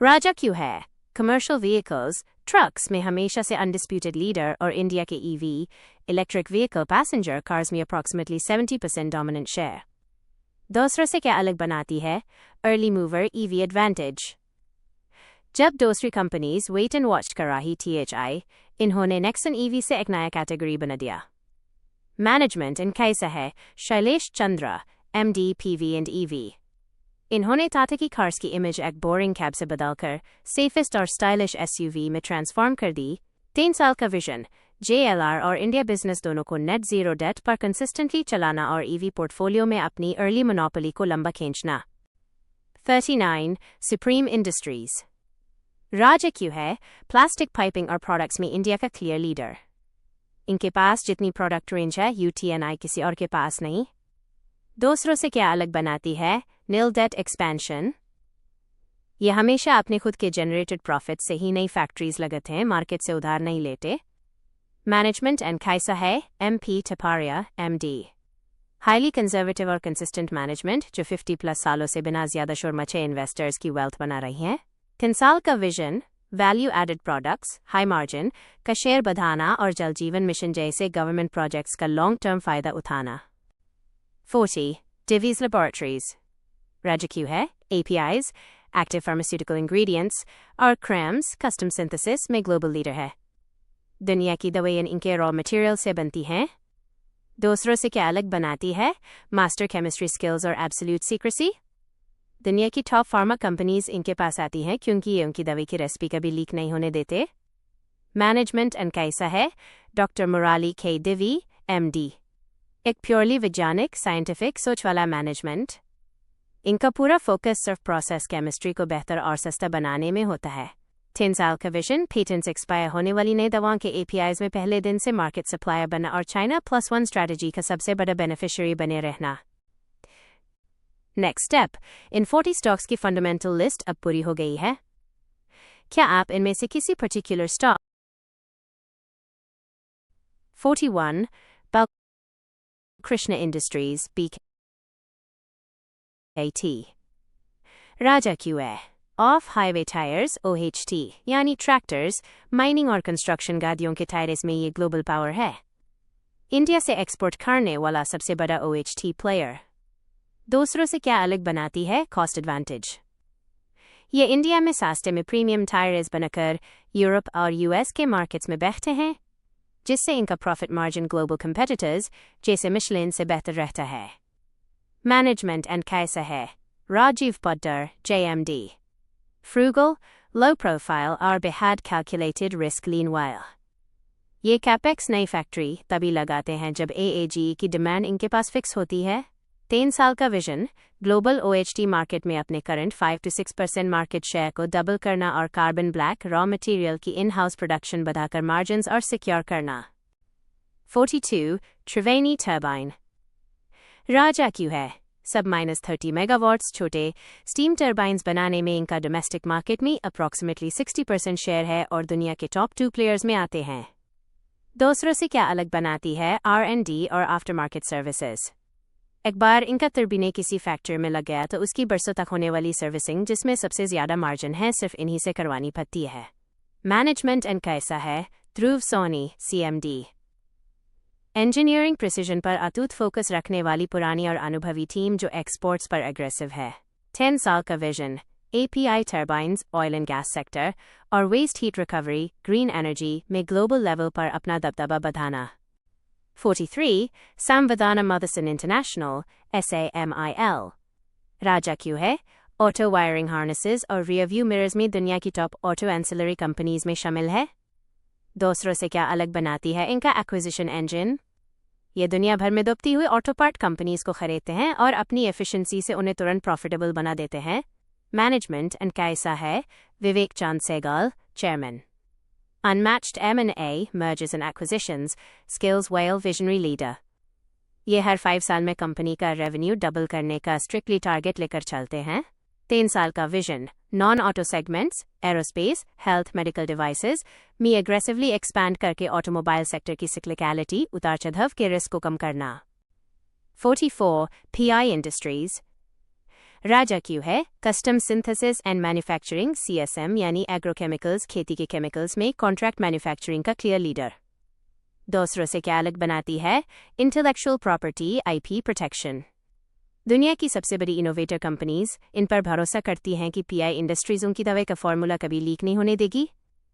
A: राजा क्यों है? कमर्शियल व्हीकल्स, ट्रक्स में हमेशा से अनडिस्प्यूटेड लीडर और इंडिया के EV electric vehicle passenger cars में अप्रॉक्सिमेटली 70% डोमिनेंट शेयर। दूसरों से क्या अलग बनाती है? Early mover EV advantage. जब दूसरी कंपनीज वेट एंड वॉच कर रही थी, इन्होंने नेक्सन EV से एक नया कैटेगरी बना दिया। मैनेजमेंट एंड कैसा है? Shailesh Chandra MD PV and EV, इन्होंने टाटा की कार्स की इमेज एक बोरिंग कैब से बदलकर सेफेस्ट और स्टाइलिश SUV में ट्रांसफॉर्म कर दी। 3 साल का विजन, JLR और इंडिया बिजनेस दोनों को नेट जीरो डेट पर कंसिस्टेंटली चलाना और EV पोर्टफोलियो में अपनी अर्ली मोनोपोली को लंबा खींचना। 39 सुप्रीम इंडस्ट्रीज, राजा क्यों है? प्लास्टिक पाइपिंग और प्रोडक्ट्स में इंडिया का क्लियर लीडर। इनके पास जितनी प्रोडक्ट रेंज है UTNI किसी और के पास नहीं। दूसरों से क्या अलग बनाती है? नील डेट एक्सपेंशन, ये हमेशा अपने खुद के जनरेटेड प्रॉफिट से ही नई फैक्ट्रीज लगाते हैं, मार्केट से उधार नहीं लेते। मैनेजमेंट एंड कैसा है? MP Taparia MD, highly conservative और कंसिस्टेंट मैनेजमेंट जो 50+ सालों से बिना ज्यादा शोर मचे इन्वेस्टर्स की वेल्थ बना रही हैं। 3 साल का vision, value added products, high margin का शेयर बढ़ाना और जल जीवन मिशन जैसे गवर्नमेंट प्रोजेक्ट्स का लॉन्ग टर्म फायदा उठाना। 40 Divi's Laboratories, राजा क्यों है? APIs, एक्टिव फार्मास्यूटिकल इंग्रेडिएंट्स और क्रेम्स कस्टम सिंथेसिस में ग्लोबल लीडर है। दुनिया की दवाइयाँ इनके रॉ मटेरियल से बनती हैं। दूसरों से क्या अलग बनाती है? मास्टर केमिस्ट्री स्किल्स और एब्सोल्यूट सीक्रेसी, दुनिया की टॉप फार्मा कंपनीज इनके पास आती हैं क्योंकि ये उनकी दवाई की रेसिपी कभी लीक नहीं होने देते। मैनेजमेंट एंड कैसा है? Doctor Murali K Divi MD, एक प्योरली वैज्ञानिक साइंटिफिक सोच वाला मैनेजमेंट। इनका पूरा फोकस सिर्फ प्रोसेस केमिस्ट्री को बेहतर और सस्ता बनाने में होता है। 3 साल का विजन, पेटेंट्स एक्सपायर होने वाली नई दवाओं के APIs में पहले दिन से मार्केट सप्लायर बनना और चाइना +1 स्ट्रैटेजी का सबसे बड़ा बेनिफिशियरी बने रहना। नेक्स्ट स्टेप, इन 40 स्टॉक्स की फंडामेंटल लिस्ट अब पूरी हो गई है। क्या आप इनमें से किसी particular stock? 41 Krishna industries BKT, राजा क्यों है? ऑफ हाईवे टायर्स OHT यानी ट्रैक्टर्स, माइनिंग और कंस्ट्रक्शन गाड़ियों के टायर्स में ये ग्लोबल पावर है। इंडिया से एक्सपोर्ट करने वाला सबसे बड़ा OHT प्लेयर। दूसरों से क्या अलग बनाती है? कॉस्ट एडवांटेज, ये इंडिया में सस्ते में प्रीमियम टायर्स बनाकर यूरोप और US के मार्केट्स में बेचते हैं, जिससे इनका प्रॉफिट मार्जिन ग्लोबल कंपेटिटर्स जैसे मिशेलिन से बेहतर रहता है। मैनेजमेंट एंड कैसा है? Rajiv Poddar JMD, frugal, low profile और बेहद कैलकुलेटेड रिस्क लीन वाइल। ये कैपेक्स नई फैक्ट्री तभी लगाते हैं जब AAGE की डिमांड इनके पास फिक्स होती है। 3 साल का विजन, ग्लोबल OHT मार्केट में अपने करंट 5 to 6% मार्केट शेयर को डबल करना और कार्बन ब्लैक रॉ मटेरियल की इन हाउस प्रोडक्शन बढ़ाकर मार्जिन्स और सिक्योर करना। 42 त्रिवेणी टर्बाइन, राजा क्यों है? सब -30 मेगावाट्स छोटे स्टीम टर्बाइन्स बनाने में इनका डोमेस्टिक मार्केट में अप्रॉक्सिमेटली 60% शेयर है और दुनिया के टॉप 2 प्लेयर्स में आते हैं। दूसरों से क्या अलग बनाती है? R&D और आफ्टर मार्केट सर्विसेज, एक बार इनका तुर्बीने किसी फैक्ट्री में लग गया तो उसकी बरसों तक होने वाली सर्विसिंग जिसमें सबसे ज़्यादा मार्जिन है सिर्फ इन्हीं से करवानी पड़ती है। मैनेजमेंट एंड कैसा है? ध्रुव सोनी, CMD। इंजीनियरिंग प्रिसीजन पर अटूट फोकस रखने वाली पुरानी और अनुभवी टीम जो एक्सपोर्ट्स पर एग्रेसिव है। 10 साल का vision, API turbines, oil and gas sector और waste heat recovery, green energy में ग्लोबल लेवल पर अपना दबदबा बढ़ाना। 43 Samvardhana Motherson International, SAMIL। राजा क्यों है? ऑटो वायरिंग हार्नेसेस और रियर व्यू मिरर्स में दुनिया की टॉप ऑटो एंसिलरी कंपनीज में शामिल है। दूसरों से क्या अलग बनाती है इनका एक्विजिशन इंजन? ये दुनिया भर में दबती हुई ऑटो पार्ट कंपनीज को खरीदते हैं और अपनी एफिशिएंसी से उन्हें तुरंत प्रॉफिटेबल बना देते हैं। मैनेजमेंट एंड कैसा है? Vivek Chand Sehgal, chairman. Unmatched M&A, mergers and acquisitions, skills whale visionary leader। ये हर 5 साल में कंपनी का रेवेन्यू डबल करने का स्ट्रिक्टली टारगेट लेकर चलते हैं। 3 साल का vision, non auto segments, aerospace, health, medical devices में एग्रेसिवली एक्सपैंड करके ऑटोमोबाइल सेक्टर की सिक्लिकलिटी, उतार चढ़ाव के रिस्क को कम करना। 44 PI इंडस्ट्रीज। राजा क्यों है? Custom synthesis and manufacturing, CSM यानी एग्रोकेमिकल्स, खेती के केमिकल्स में कॉन्ट्रैक्ट मैन्युफैक्चरिंग का क्लियर लीडर। दूसरों से क्या अलग बनाती है? Intellectual property, IP protection. दुनिया की सबसे बड़ी इनोवेटर कंपनीज इन पर भरोसा करती हैं कि PI इंडस्ट्रीज उनकी दवाई का फॉर्मूला कभी लीक नहीं होने देगी।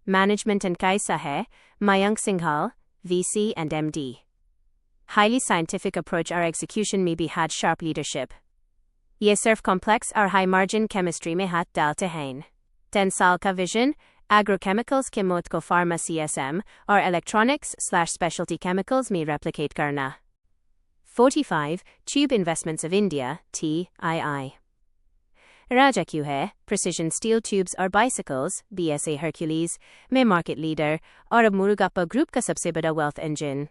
A: मैनेजमेंट एंड कैसा है? Mayank Singhal, VC and MD। Highly scientific approach और एग्जीक्यूशन में भी हैड शार्प लीडरशिप। ये सिर्फ कॉम्प्लेक्स और हाई मार्जिन केमिस्ट्री में हाथ डालते हैं। 10 साल का विजन, एग्रोकेमिकल्स के मोड को फार्मा, CSM और इलेक्ट्रॉनिक्स/स्पेशलिटी केमिकल्स में रेप्लिकेट करना। 45 tube investments of India, TII। राजा क्यों है? प्रिसिजन स्टील ट्यूब्स और बाइसिकल्स, BSA हर्क्यूलीज में मार्केट लीडर और अब मुरुगप्पा ग्रुप का सबसे बड़ा वेल्थ इंजन।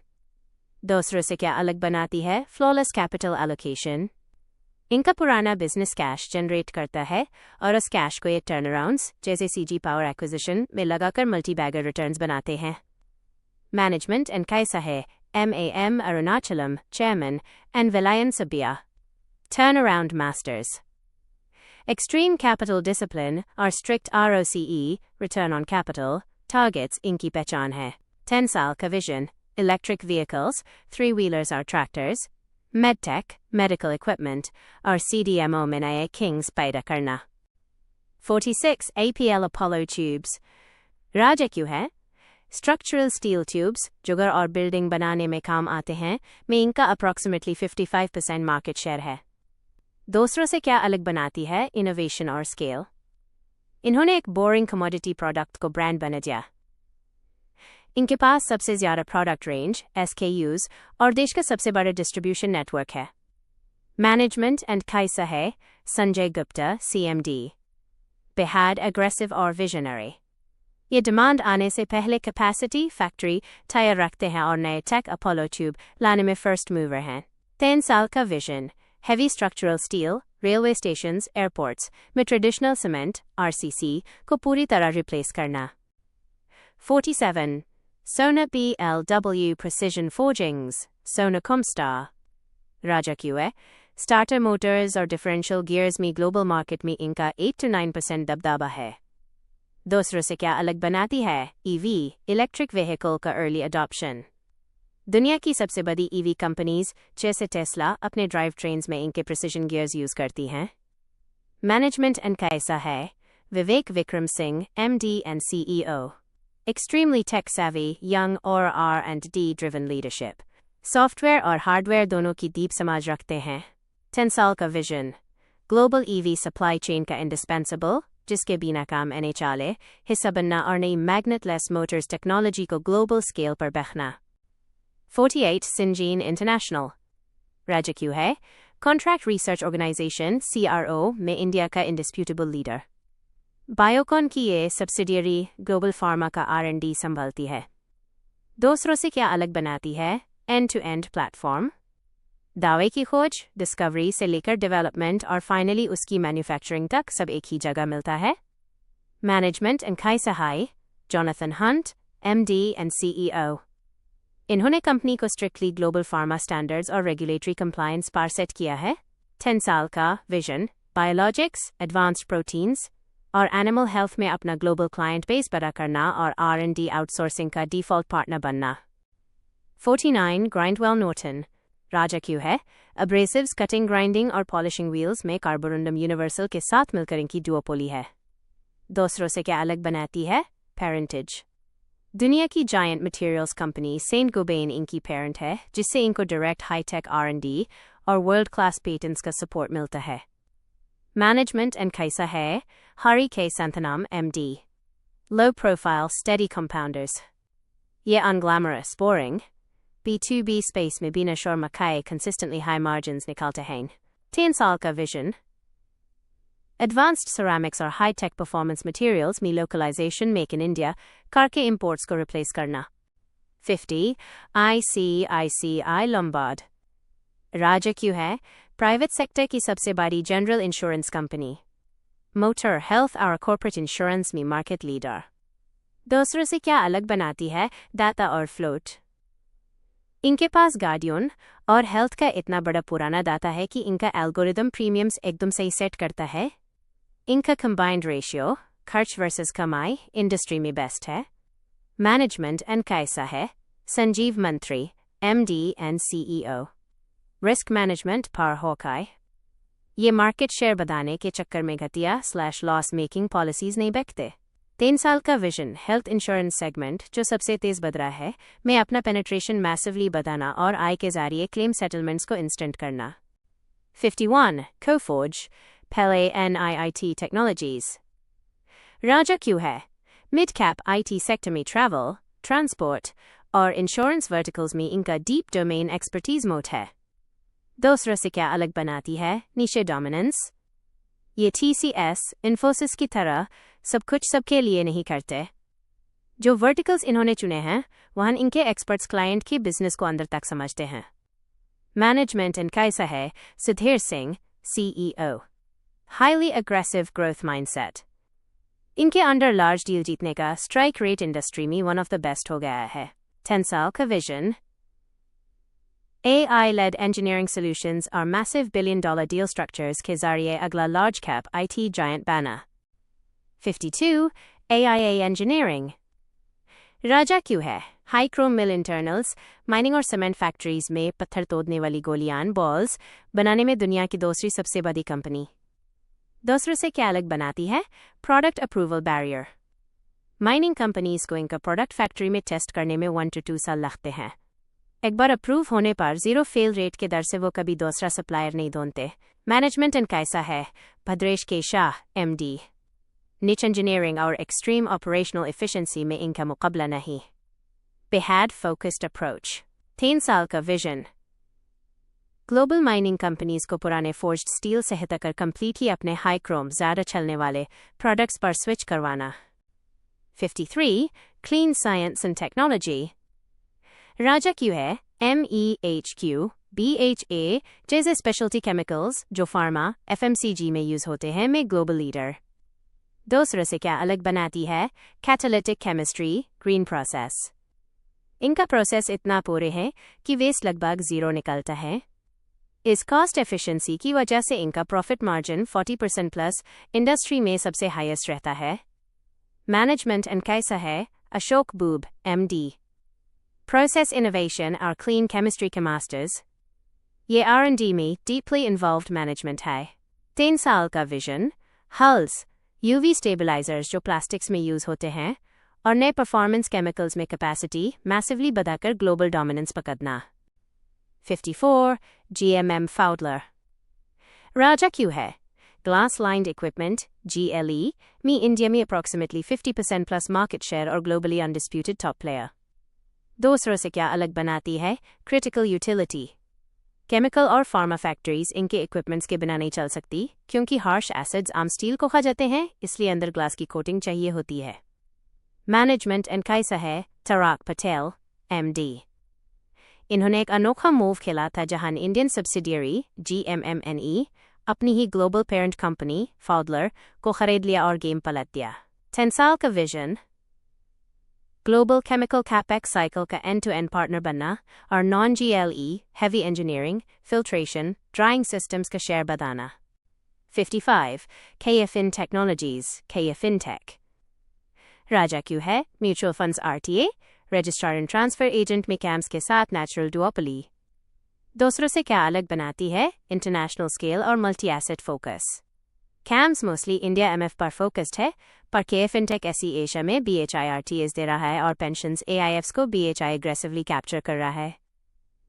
A: दूसरों से क्या अलग बनाती है? Flawless capital allocation. इनका पुराना बिजनेस कैश जनरेट करता है और उस कैश को ये टर्नअराउंड्स जैसे CG पावर एक्विजिशन में लगाकर मल्टी बैगर रिटर्न्स बनाते हैं। मैनेजमेंट एंड कैसा है? MAM Arunachalam, chairman and Vellayan Subbiah, turnaround masters. Extreme capital discipline और strict ROCE, return on capital, targets इनकी पहचान है। 10 साल का विजन, इलेक्ट्रिक व्हीकल्स, 3-व्हीलर्स और ट्रैक्टर्स, मेडटेक, मेडिकल इक्विपमेंट और CDMO में नए किंग्स पैदा करना। 46 APL अपोलो ट्यूब्स। राजा क्यों है? स्ट्रक्चरल स्टील ट्यूब्स जुगर और बिल्डिंग बनाने में काम आते हैं में इनका अप्रॉक्सीमेटली 55% मार्केट शेयर है। दूसरों से क्या अलग बनाती है? इनोवेशन और स्केल। इन्होंने एक बोरिंग कमोडिटी प्रोडक्ट को ब्रांड बना दिया। इनके पास सबसे ज़्यादा प्रोडक्ट रेंज, SKUs और देश का सबसे बड़ा डिस्ट्रीब्यूशन नेटवर्क है। मैनेजमेंट एंड कैसा है? संजय गुप्ता, CMD। बेहद एग्रेसिव और विजनरी। ये डिमांड आने से पहले कैपेसिटी, फैक्ट्री तैयार रखते हैं और नए टेक अपोलो ट्यूब लाने में फर्स्ट मूवर हैं। 10 साल का vision, heavy structural steel, railway stations, airports में ट्रेडिशनल सीमेंट, RCC को पूरी तरह रिप्लेस करना। 47 Sona BLW Precision Forgings, Sona Comstar। राजा क्यों है? स्टार्टर मोटर्स और डिफरेंशियल गियर्स में ग्लोबल मार्केट में इनका 8 to 9% दबदबा है। दूसरों से क्या अलग बनाती है? EV, इलेक्ट्रिक व्हीकल का अर्ली अडॉप्शन। दुनिया की सबसे बड़ी EV कंपनीज जैसे टेस्ला अपने ड्राइव ट्रेन्स में इनके प्रिसिजन गियर्स यूज करती हैं। मैनेजमेंट एंड कैसा है? Vivek Vikram Singh, MD and CEO। Extremely tech-savvy, young और R&D driven leadership। सॉफ्टवेयर और हार्डवेयर दोनों की डीप समझ रखते हैं। 10 साल का vision, global EV supply chain का इंडिस्पेंसिबल जिसके बिना काम नहीं चले, हिस्सा बनना और नई मैग्नेटलेस मोटर्स टेक्नोलॉजी को ग्लोबल स्केल पर बखना। 48 सिंजीन इंटरनेशनल। राजा क्यों है? कॉन्ट्रैक्ट रिसर्च ऑर्गेनाइजेशन, CRO में इंडिया का इंडिस्प्यूटेबल लीडर। बायोकॉन की ये सब्सिडियरी ग्लोबल फार्मा का R&D संभालती है। दूसरों से क्या अलग बनाती है? End to end platform. दावे की खोज, डिस्कवरी से लेकर डेवलपमेंट और फाइनली उसकी मैन्युफैक्चरिंग तक सब एक ही जगह मिलता है। मैनेजमेंट एंड कैसा है? Jonathan Hunt, MD and CEO। इन्होंने कंपनी को स्ट्रिक्टली ग्लोबल फार्मा स्टैंडर्ड्स और रेगुलेटरी कंप्लायंस पर सेट किया है। 10 साल का विजन, बायोलॉजिक्स, एडवांस्ड प्रोटीन्स और एनिमल हेल्थ में अपना ग्लोबल क्लाइंट बेस बड़ा करना और R&D आउटसोर्सिंग का डिफ़ॉल्ट पार्टनर बनना। 49 ग्राइंडवेल नॉर्टन। राजा क्यों है? अब्रेसिव्स, कटिंग, ग्राइंडिंग और पॉलिशिंग व्हील्स में कार्बोरंडम यूनिवर्सल के साथ मिलकर इनकी डुओपोली है। दूसरों से क्या अलग बनाती है? पेरेंटेज। दुनिया की giant materials company Saint Gobain इनकी पेरेंट है, जिससे इनको डायरेक्ट हाईटेक R&D और वर्ल्ड क्लास पेटेंट्स का सपोर्ट मिलता है। मैनेजमेंट एंड कैसा है? Hari K Santhanam MD। Low profile, steady compounders. ये अनग्लैमरस, बोरिंग B2B स्पेस में बिना शोर मचाए कंसिस्टेंटली हाई मार्जिन्स निकालते हैं। 10 साल का विजन, एडवांस्ड सिरेमिक्स और हाई-टेक परफॉर्मेंस मटेरियल्स में लोकलाइजेशन, मेक इन इंडिया करके इंपोर्ट्स को रिप्लेस करना। 50 ICICI लोम्बार्ड। राजा क्यों है? प्राइवेट सेक्टर की सबसे बड़ी general insurance company, motor, health और कॉर्पोरेट इंश्योरेंस में मार्केट लीडर। दूसरों से क्या अलग बनाती है? डाटा और फ्लोट। इनके पास गार्डियन और हेल्थ का इतना बड़ा पुराना डाटा है कि इनका एल्गोरिदम प्रीमियम्स एकदम सही सेट करता है। इनका कंबाइंड रेशियो, खर्च वर्सेस कमाई, इंडस्ट्री में बेस्ट है। मैनेजमेंट एंड कैसा है? संजीव मंत्री MD and CEO। Risk management पर हॉकाई। ये मार्केट शेयर बढ़ाने के चक्कर में घटिया/लॉस मेकिंग पॉलिसीज नहीं बेचते। 3 साल का विजन, हेल्थ इंश्योरेंस सेगमेंट जो सबसे तेज बढ़ रहा है, में अपना पेनिट्रेशन मैसिवली बढ़ाना और आय के जरिए क्लेम सेटलमेंट्स को इंस्टेंट करना। 51 कोफोर्ज, पहले NIIT टेक्नोलॉजीज। राजा क्यों है? मिड कैप IT सेक्टर में ट्रैवल, ट्रांसपोर्ट और इंश्योरेंस वर्टिकल्स में इनका डीप डोमेन एक्सपर्टीज मोट है। दूसरों से क्या अलग बनाती है? नीचे डोमिनेंस। ये TCS, इन्फोसिस की तरह सब कुछ सबके लिए नहीं करते। जो वर्टिकल्स इन्होंने चुने हैं, वहाँ इनके एक्सपर्ट्स क्लाइंट की बिजनेस को अंदर तक समझते हैं। मैनेजमेंट एंड कैसा है? Sudhir Singh CEO। Highly aggressive growth mindset. इनके अंडर लार्ज डील जीतने का स्ट्राइक रेट इंडस्ट्री में वन ऑफ द बेस्ट हो गया है। 10 साल का vision, AI-led engineering solutions are massive billion-dollar deal structures के जरिए अगला large cap IT giant बना। 52 AIA engineering। राजा क्यों है? हाई क्रोम मिल इंटरनल्स, माइनिंग और सीमेंट फैक्ट्रीज में पत्थर तोड़ने वाली गोलियां, बॉल्स बनाने में दुनिया की दूसरी सबसे बड़ी कंपनी। दूसरों से क्या अलग बनाती है? Product approval barrier. Mining companies को इनका प्रोडक्ट फैक्ट्री में टेस्ट करने में 1 to 2 साल लगते हैं। एक बार अप्रूव होने पर 0 फेल रेट के दर से वो कभी दूसरा सप्लायर नहीं ढूंढते। मैनेजमेंट एंड कैसा है? भद्रेश के शाह MD। निच इंजीनियरिंग और एक्सट्रीम ऑपरेशनल एफिशिएंसी में इनका मुकाबला नहीं। बेहद फोकस्ड अप्रोच। 3 साल का विजन, ग्लोबल माइनिंग कंपनीज को पुराने फोर्ज्ड स्टील से हटकर कंप्लीटली अपने हाई क्रोम, ज़्यादा चलने वाले प्रोडक्ट्स पर स्विच करवाना। 53 क्लीन साइंस एंड टेक्नोलॉजी। राजा क्यों है? MEHQ, BHA जैसे स्पेशलिटी केमिकल्स जो फार्मा, FMCG में यूज होते हैं, में ग्लोबल लीडर। दूसरों से क्या अलग बनाती है? Catalytic chemistry, green process. इनका प्रोसेस इतना पूरे है कि वेस्ट लगभग 0 निकलता है। इस कॉस्ट एफिशिएंसी की वजह से इनका प्रॉफिट मार्जिन 40% प्लस इंडस्ट्री में सबसे हाईएस्ट रहता है। मैनेजमेंट एंड कैसा है? Ashok boob MD। Process innovation और क्लीन केमिस्ट्री के मास्टर्स। ये R&D में डीपली इन्वॉल्व्ड मैनेजमेंट है। 3 साल का विजन, हल्स, UV स्टेबलाइजर्स जो प्लास्टिक्स में यूज होते हैं और नए परफॉर्मेंस केमिकल्स में कैपेसिटी मैसिवली बढ़ाकर ग्लोबल डोमिनेंस पकड़ना। 54 GMM फाउडलर। राजा क्यों है? ग्लास लाइन्ड इक्विपमेंट GLE में इंडिया में अप्रॉक्सिमेटली 50% प्लस मार्केट शेयर और ग्लोबली अनडिस्प्यूटेड टॉप प्लेयर। दूसरों से क्या अलग बनाती है? Critical utility. केमिकल और फार्मा फैक्ट्रीज इनके इक्विपमेंट्स के बिना नहीं चल सकती, क्योंकि हार्श एसिड्स आम स्टील को खा जाते हैं, इसलिए अंदर ग्लास की कोटिंग चाहिए होती है। मैनेजमेंट एंड कैसा है? तराक पटेल MD। इन्होंने एक अनोखा मूव खेला था जहां इंडियन सब्सिडियरी GMMNE अपनी ही ग्लोबल पेरेंट कंपनी फाउडलर को खरीद लिया और गेम पलट दिया। 10 साल का vision, global chemical capex cycle का एंड-टू-एंड पार्टनर बनना और नॉन-GLE, heavy engineering, filtration, drying systems का शेयर बढ़ाना। 55. KFin Technologies, KFin Tech. राजा क्यों है mutual funds RTA, registrar and transfer agent में कैम्स के साथ नेचुरल डुओपली। दूसरों से क्या अलग बनाती है इंटरनेशनल स्केल और multi asset focus. CAMS mostly India MF पर फोकस्ड है, पर KFin Tech SE एशिया में BHIRTs दे रहा है और पेंशंस AIFs को BHI एग्रेसिवली कैप्चर कर रहा है।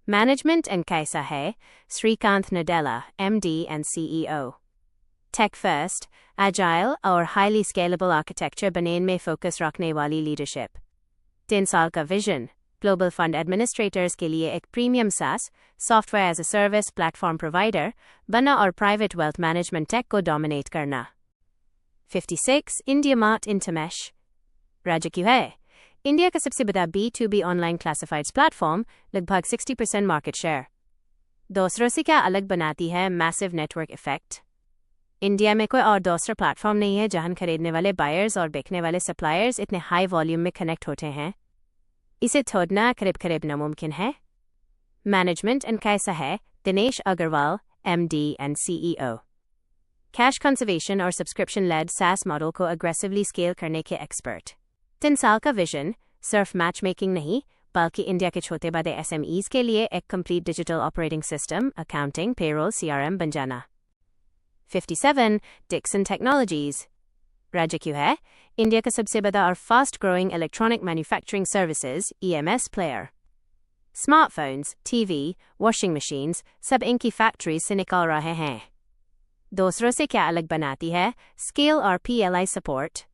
A: मैनेजमेंट एंड कैसा है Srikanth Nadella MD and CEO। Tech first, agile और हाईली स्केलेबल आर्किटेक्चर बनाने में फोकस रखने वाली लीडरशिप। 3 साल का विजन, ग्लोबल फंड एडमिनिस्ट्रेटर्स के लिए एक premium SaaS software as a service platform provider बना और प्राइवेट वेल्थ मैनेजमेंट टेक को डोमिनेट करना। 56. India Mart InterMesh. राज्य क्यों है इंडिया का सबसे बड़ा B2B ऑनलाइन क्लासिफाइड्स प्लेटफॉर्म, लगभग 60% मार्केट शेयर। दूसरों से क्या अलग बनाती है मैसिव नेटवर्क इफेक्ट। इंडिया में कोई और दूसरा प्लेटफॉर्म नहीं है जहां खरीदने वाले बायर्स और बेचने वाले सप्लायर्स इतने हाई वॉल्यूम में कनेक्ट होते हैं। इसे तोड़ना करीब नामुमकिन है। मैनेजमेंट एंड कैसा है Dinesh Agarwal MD and CEO। Cash conservation और सब्सक्रिप्शन लेड SaaS मॉडल को अग्रेसिवली स्केल करने के एक्सपर्ट। 3 साल का विजन, सिर्फ मैच मेकिंग नहीं बल्कि इंडिया के छोटे बड़े SMEs के लिए एक complete digital operating system, accounting, payroll, CRM बन जाना। 57. Dixon Technologies. राज्य क्यों है इंडिया का सबसे बड़ा और fast growing electronic manufacturing services EMS player. Smartphones, TV, washing machines सब इनकी फैक्ट्रीज से निकल रहे हैं। दूसरों से क्या अलग बनाती है स्केल और PLI support.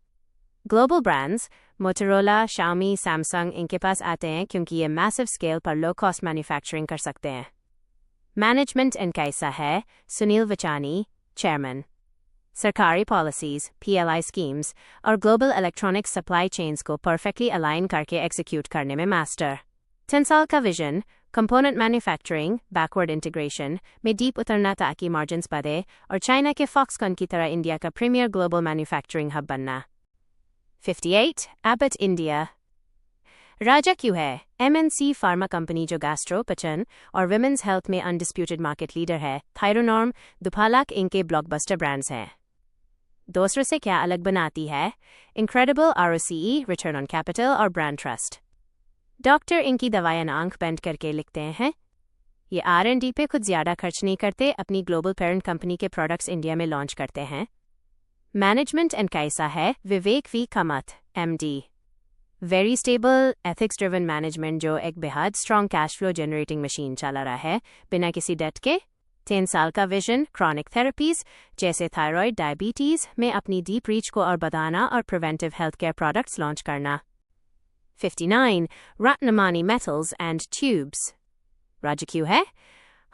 A: Global brands Motorola, Xiaomi, Samsung इनके पास आते हैं क्योंकि ये मैसिव स्केल पर लो कॉस्ट मैन्युफैक्चरिंग कर सकते हैं। मैनेजमेंट एंड कैसा है सुनील वचानी चेयरमैन। सरकारी पॉलिसीज, PLI स्कीम्स और ग्लोबल इलेक्ट्रॉनिक सप्लाई चेन्स को परफेक्टली अलाइन करके एग्जीक्यूट करने में मास्टर। 10 साल का vision, component manufacturing, backward integration में डीप उतरना ताकि मार्जिन्स बढ़े और चाइना के फॉक्सकॉन की तरह इंडिया का प्रीमियर ग्लोबल मैन्युफैक्चरिंग हब बनना। 58. Abbott India. राजा क्यों है MNC फार्मा कंपनी जो गैस्ट्रो, पचन और विमेंस हेल्थ में अनडिस्प्यूटेड मार्केट लीडर है। थायरोनॉर्म, दुफालाक इनके ब्लॉकबस्टर ब्रांड्स हैं। दूसरों से क्या अलग बनाती है incredible ROCE, return on capital और ब्रांड ट्रस्ट। डॉक्टर इनकी दवाएं आंख बंद करके लिखते हैं। ये R&D पे खुद ज्यादा खर्च नहीं करते, अपनी ग्लोबल पेरेंट कंपनी के प्रोडक्ट्स इंडिया में लॉन्च करते हैं। मैनेजमेंट एंड कैसा है विवेक V Kamat MD। Very stable ethics driven management जो एक बेहद strong cash flow generating machine चला रहा है बिना किसी डेट के। 10 साल का विजन, क्रॉनिक थेरेपीज जैसे थायराइड, डायबिटीज में अपनी डीप रीच को और बढ़ाना और preventive health care products launch करना। 59. Ratnamani metals and tubes. राज्य क्यों है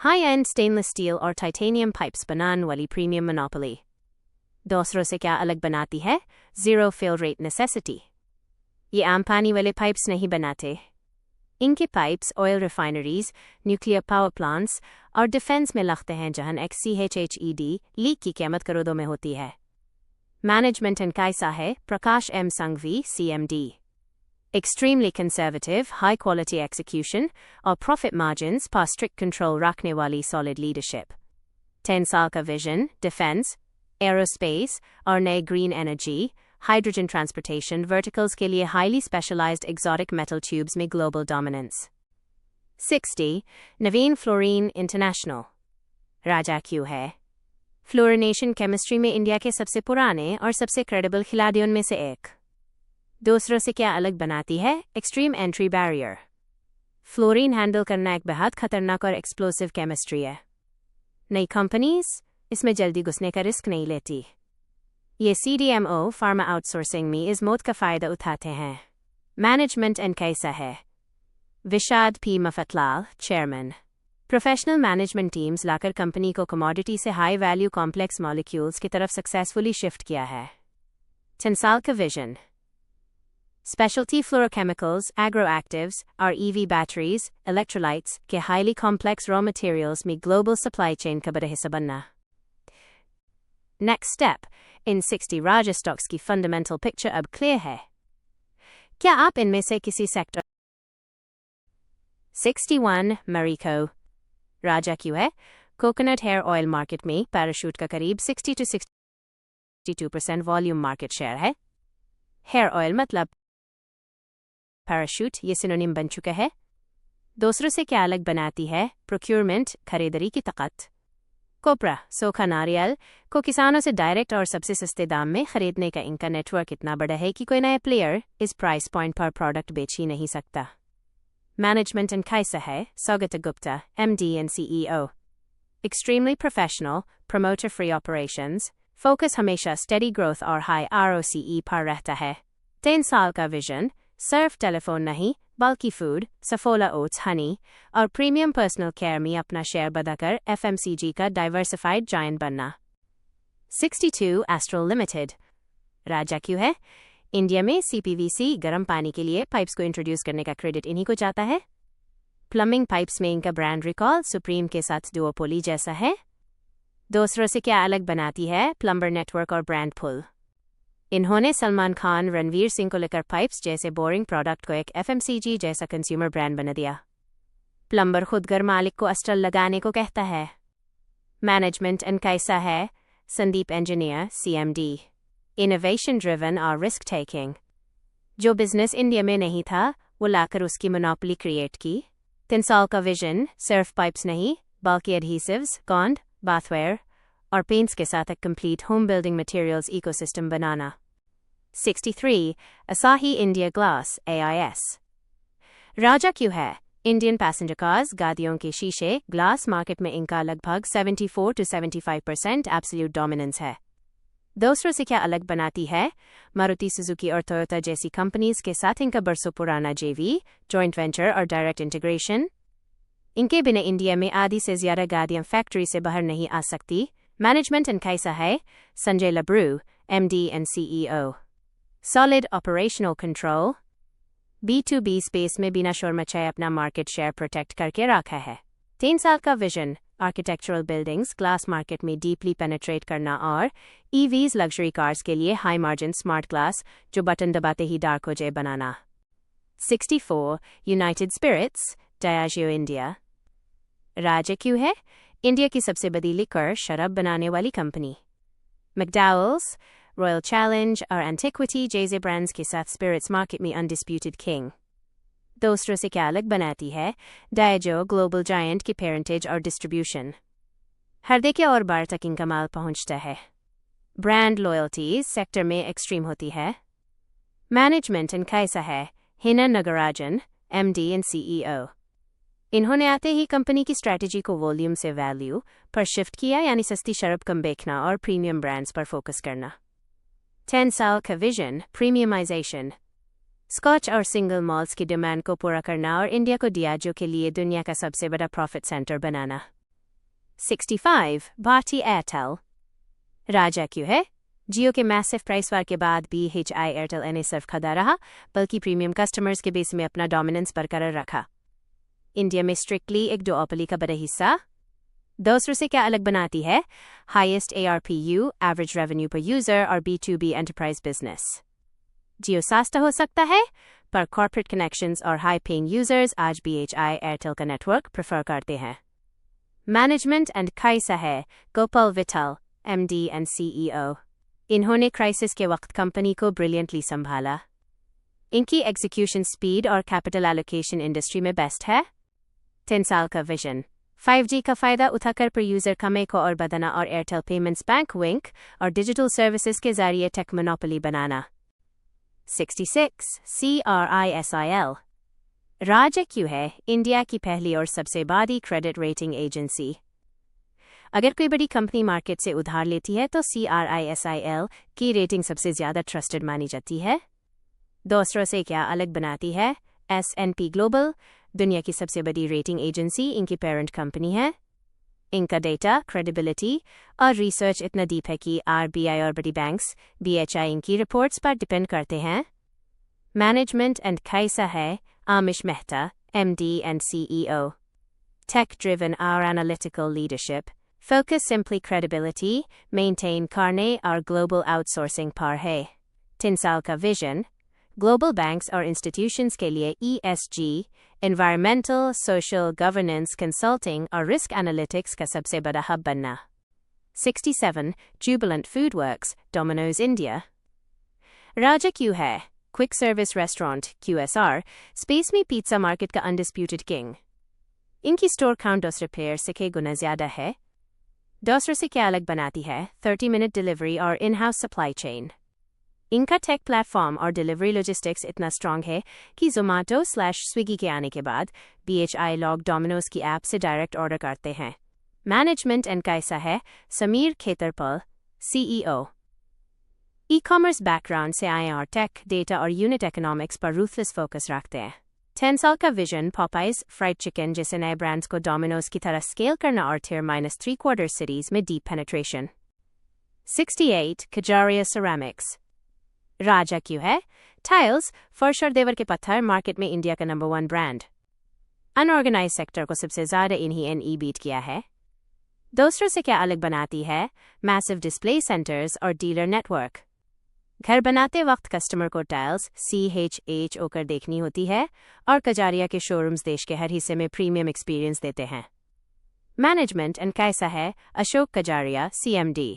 A: हाई एंड स्टेनलेस स्टील और टाइटेनियम पाइप्स बनाने वाली प्रीमियम मोनोपोली। दूसरों से क्या अलग बनाती है जीरो फेल रेट नेसेसिटी। ये आम पानी वाले पाइप्स नहीं बनाते। इनके pipes oil refineries, nuclear power plants और डिफेंस में लगते हैं जहां XCHHED लीक की कीमत करोड़ों में होती है। मैनेजमेंट एंड कैसा है Prakash M Sanghvi CMD। Extremely conservative, high quality execution और प्रॉफिट मार्जिन्स पर स्ट्रिक्ट कंट्रोल रखने वाली सॉलिड लीडरशिप। 10 साल का विजन, डिफेंस, एरोस्पेस और नए green energy, hydrogen transportation verticals के लिए highly specialised exotic metal tubes में global dominance. 60. Navin fluorine international. राजा क्यों है फ्लोरिनेशन केमिस्ट्री में इंडिया के सबसे पुराने और सबसे क्रेडिबल खिलाड़ियों में से एक। दूसरों से क्या अलग बनाती है extreme entry barrier. Fluorine handle करना एक बेहद खतरनाक और एक्सप्लोसिव केमिस्ट्री है। नई कंपनीज इसमें जल्दी घुसने का रिस्क नहीं लेती। ये CDMO फार्मा आउटसोर्सिंग में इस मौत का फ़ायदा उठाते हैं। मैनेजमेंट एंड कैसा है Vishad P Mafatlal chairman. Professional management teams लाकर कंपनी को कमोडिटी से हाई वैल्यू कॉम्प्लेक्स मॉलिक्यूल्स की तरफ सक्सेसफुली शिफ्ट किया है। 10 साल का विजन, स्पेशल्टी फ्लोरोकेमिकल्स, एग्रोएक्टिव्स और EV बैटरीज, इलेक्ट्रोलाइट्स के हाईली कॉम्प्लेक्स रॉ मटेरियल्स में ग्लोबल सप्लाई चेन का बड़ा हिस्सा बनना। Next step in 60 Raja stocks की फंडामेंटल पिक्चर अब क्लियर है। क्या आप इनमें से किसी सेक्टर 61 मैरिको राजा क्यों है? कोकोनट हेयर ऑयल मार्केट में पैराशूट का करीब 60 to 62% वॉल्यूम मार्केट शेयर है। हेयर ऑयल मतलब पैराशूट ये सिनोनिम बन चुका है। दूसरों से क्या अलग बनाती है? प्रोक्योरमेंट खरीदारी की ताकत। कोपरा सूखा नारियल को किसानों से डायरेक्ट और सबसे सस्ते दाम में खरीदने का इनका नेटवर्क इतना बड़ा है कि कोई नया प्लेयर इस प्राइस पॉइंट पर प्रोडक्ट बेच ही नहीं सकता। मैनेजमेंट एंड कैसा है? Saugata Gupta MD and CEO extremely professional promoter free operations focus हमेशा स्टेडी ग्रोथ और हाई ROCE पर रहता है। 10 साल का विजन सिर्फ टेलीफोन नहीं बल्कि फूड सफोला ओट्स हनी और प्रीमियम पर्सनल केयर में अपना शेयर बढ़ाकर FMCG का डाइवर्सिफाइड जायंट बनना। 62 एस्ट्रल लिमिटेड राजा क्यों है? इंडिया में CPVC गर्म पानी के लिए पाइप्स को इंट्रोड्यूस करने का क्रेडिट इन्हीं को जाता है। प्लम्बिंग पाइप्स में इनका ब्रांड रिकॉल सुप्रीम के साथ डुओपोली जैसा है। दूसरों से क्या अलग बनाती है? प्लम्बर नेटवर्क और ब्रांड पुल। इन्होंने सलमान खान रणवीर सिंह को लेकर पाइप्स जैसे बोरिंग प्रोडक्ट को एक FMCG जैसा कंज्यूमर ब्रांड बना दिया। प्लम्बर खुद घर मालिक को अस्टल लगाने को कहता है। मैनेजमेंट एंड कैसा है? Sandeep engineer CMD innovation driven और रिस्क टेकिंग। जो बिजनेस इंडिया में नहीं था वो लाकर उसकी मोनोपोली क्रिएट की। 3 साल का विजन सिर्फ पाइप्स नहीं बल्कि एडहीसिव्स गॉन्ड बाथवेयर और पेंट्स के साथ एक complete home building materials ecosystem बनाना। 63 असाही इंडिया ग्लास AIS राजा क्यों है? इंडियन पैसेंजर कार्स गाड़ियों के शीशे ग्लास मार्केट में इनका लगभग 74 to 75% एब्सोल्यूट डोमिनेंस है। दूसरों से क्या अलग बनाती है? मारुति सुजुकी और टोयोटा जैसी कंपनीज के साथ इनका बरसों पुराना JV जॉइंट वेंचर और डायरेक्ट इंटीग्रेशन। इनके बिना इंडिया में आधी से ज्यादा गाड़ियां फैक्ट्री से बाहर नहीं आ सकती। मैनेजमेंट एंड कैसा है? Sanjay Labroo MD and CEO solid operational control B2B space में बिना शोर मचाए अपना मार्केट शेयर प्रोटेक्ट करके रखा है। 3 साल का vision architectural buildings glass market में डीपली पेनिट्रेट करना और EVs लग्जरी कार्स के लिए हाई मार्जिन स्मार्ट ग्लास जो बटन दबाते ही डार्क हो जाए बनाना। 64 यूनाइटेड स्पिरिट्स डायाजियो इंडिया राजा क्यों है? इंडिया की सबसे बड़ी लिकर शराब बनाने वाली कंपनी। मैकडॉवेल्स रॉयल चैलेंज और एंटिक्विटी जैसे ब्रांड्स के साथ स्पिरिट्स मार्केट में अनडिस्प्यूटेड किंग। दूसरों से क्या अलग बनाती है? डायाजो ग्लोबल जायंट की पेरेंटेज और डिस्ट्रीब्यूशन। हर देखे और बार तक इनका माल पहुंचता है। ब्रांड लॉयल्टी सेक्टर में एक्सट्रीम होती है। मैनेजमेंट एंड कैसा है? हिना नगराजन MD and CEO इन्होंने आते ही कंपनी की स्ट्रैटेजी को वॉल्यूम से वैल्यू पर शिफ्ट किया यानी सस्ती शराब कम बेचना और प्रीमियम ब्रांड्स पर फोकस करना। 10 साल का विजन प्रीमियमाइजेशन स्कॉच और सिंगल मॉल्ट्स की डिमांड को पूरा करना और इंडिया को डियाजो के लिए दुनिया का सबसे बड़ा प्रॉफिट सेंटर बनाना। 65 भारती एयरटेल राजा क्यों है? जियो के मैसिव प्राइस वार के बाद BHI एयरटेल ने सिर्फ खड़ा रहा बल्कि प्रीमियम कस्टमर्स के बेस में अपना डोमिनेंस बरकरार रखा। इंडिया में स्ट्रिक्टली एक डुओपोली का बड़ा हिस्सा। दूसरों से क्या अलग बनाती है? हाईएस्ट ARPU एवरेज रेवेन्यू पर यूजर और B2B एंटरप्राइज बिजनेस। जियो सस्ता हो सकता है पर कॉर्पोरेट कनेक्शंस और हाई पेइंग यूजर्स आज BHI एयरटेल का नेटवर्क प्रेफर करते हैं। मैनेजमेंट एंड कैसा है? Gopal Vittal MD and CEO इन्होंने क्राइसिस के वक्त कंपनी को ब्रिलियंटली संभाला। इनकी एग्जीक्यूशन स्पीड और कैपिटल एलोकेशन इंडस्ट्री में बेस्ट है। 10 साल का विजन 5G का फायदा उठाकर पर यूजर कमे को और बदना और एयरटेल पेमेंट्स बैंक विंक और डिजिटल सर्विसेज के जरिए टेक मोनोपोली बनाना। 66 CRISIL राजा क्यों है? इंडिया की पहली और सबसे बड़ी क्रेडिट रेटिंग एजेंसी। अगर कोई बड़ी कंपनी मार्केट से उधार लेती है तो CRISIL की रेटिंग सबसे ज्यादा ट्रस्टेड मानी जाती है। दूसरों से क्या अलग बनाती है? S&P ग्लोबल दुनिया की सबसे बड़ी रेटिंग एजेंसी इनकी पेरेंट कंपनी है। इनका डेटा क्रेडिबिलिटी और रिसर्च इतना डीप है कि RBI और बड़ी बैंक्स BHI इनकी रिपोर्ट्स पर डिपेंड करते हैं। मैनेजमेंट एंड कैसा है? Amish Mehta MD and CEO tech driven और analytical leadership focus simply credibility maintain करने और ग्लोबल आउटसोर्सिंग पर है। 3 साल का विजन ग्लोबल बैंक्स और इंस्टीट्यूशंस के लिए ESG, environmental, social, governance, consulting और रिस्क एनालिटिक्स का सबसे बड़ा हब बनना। 67. Jubilant Foodworks, Domino's India. Raja Q है quick service restaurant QSR space में पिज्जा मार्केट का अनडिस्प्यूटेड किंग। इनकी स्टोर काउंट दूसरे प्लेयर से कई गुना ज्यादा है। दूसरों से क्या अलग बनाती है? 30-minute डिलीवरी और इन हाउस सप्लाई चेन। इनका टेक प्लेटफॉर्म और डिलीवरी लॉजिस्टिक्स इतना स्ट्रांग है कि Zomato/Swiggy के आने के बाद BHI लोग डोमिनोज की ऐप से डायरेक्ट ऑर्डर करते हैं। मैनेजमेंट एंड कैसा है? Sameer Khetarpal, CEO। Ecommerce background से आए और टेक, डेटा और यूनिट इकोनॉमिक्स पर रूथलेस फोकस रखते हैं। 10 साल का विजन, पॉपाइज, फ्राइड चिकन जैसे नए ब्रांड्स को डोमिनोज की तरह स्केल करना और Tier-3/4 सिटीज में डीप पेनिट्रेशन। 68. Kajaria Ceramics. राजा क्यों है? टाइल्स, फर्श और देवर के पत्थर मार्केट में इंडिया का नंबर 1 ब्रांड। अनऑर्गेनाइज सेक्टर को सबसे ज्यादा इन्हीं ने बीट किया है। दूसरों से क्या अलग बनाती है? मैसिव डिस्प्ले सेंटर्स और डीलर नेटवर्क। घर बनाते वक्त कस्टमर को टाइल्स CHH होकर देखनी होती है और कजारिया के शोरूम्स देश के हर हिस्से में प्रीमियम एक्सपीरियंस देते हैं। मैनेजमेंट एंड कैसा है? Ashok Kajaria, CMD।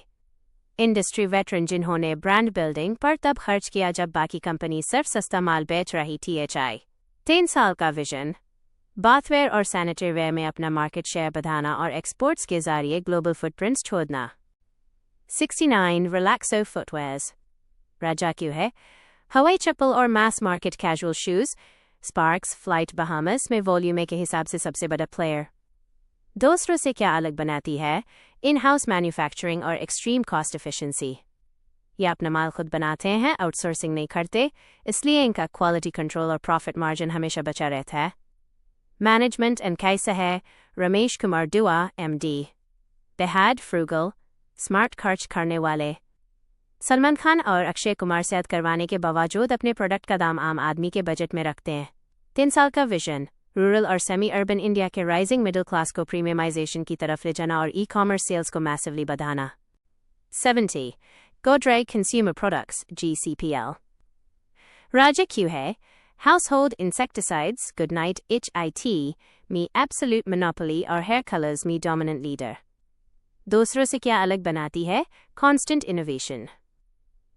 A: Industry veteran जिन्होंने ब्रांड बिल्डिंग पर तब खर्च किया जब बाकी कंपनी सिर्फ सस्ता माल बेच रही थी। 10 साल का विजन, बाथवेयर और सैनिटरी वेयर में अपना मार्केट शेयर बढ़ाना और एक्सपोर्ट्स के जरिए ग्लोबल फुटप्रिंट्स छोड़ना। 69. Relaxo Footwears. राजा क्यों है? हवाई चप्पल और mass market casual shoes, sparks, flight, Bahamas में वॉल्यूम के हिसाब से सबसे बड़ा प्लेयर। दूसरों से क्या अलग बनाती है? इन हाउस मैन्युफैक्चरिंग और एक्सट्रीम कॉस्ट एफिशिएंसी। ये अपना माल खुद बनाते हैं, आउटसोर्सिंग नहीं करते, इसलिए इनका क्वालिटी कंट्रोल और प्रॉफिट मार्जिन हमेशा बचा रहता है। मैनेजमेंट एंड कैसा है? रमेश कुमार दुआ, MD। बेहद फ्रूगल, स्मार्ट खर्च करने वाले। सलमान खान और अक्षय कुमार सेहत करवाने के बावजूद अपने प्रोडक्ट का दाम आम आदमी के बजट में रखते हैं। 3 साल का विजन, रूरल और सेमी अर्बन इंडिया के राइजिंग मिडिल क्लास को प्रीमियमाइजेशन की तरफ ले जाना और ई-कॉमर्स सेल्स को मैसिवली बढ़ाना। 70. Godrej Consumer Products, GCPL. राजा क्यों है? Household Insecticides, Goodnight HIT, me absolute monopoly और hair colors me dominant leader. दूसरों से क्या अलग बनाती है? Constant innovation.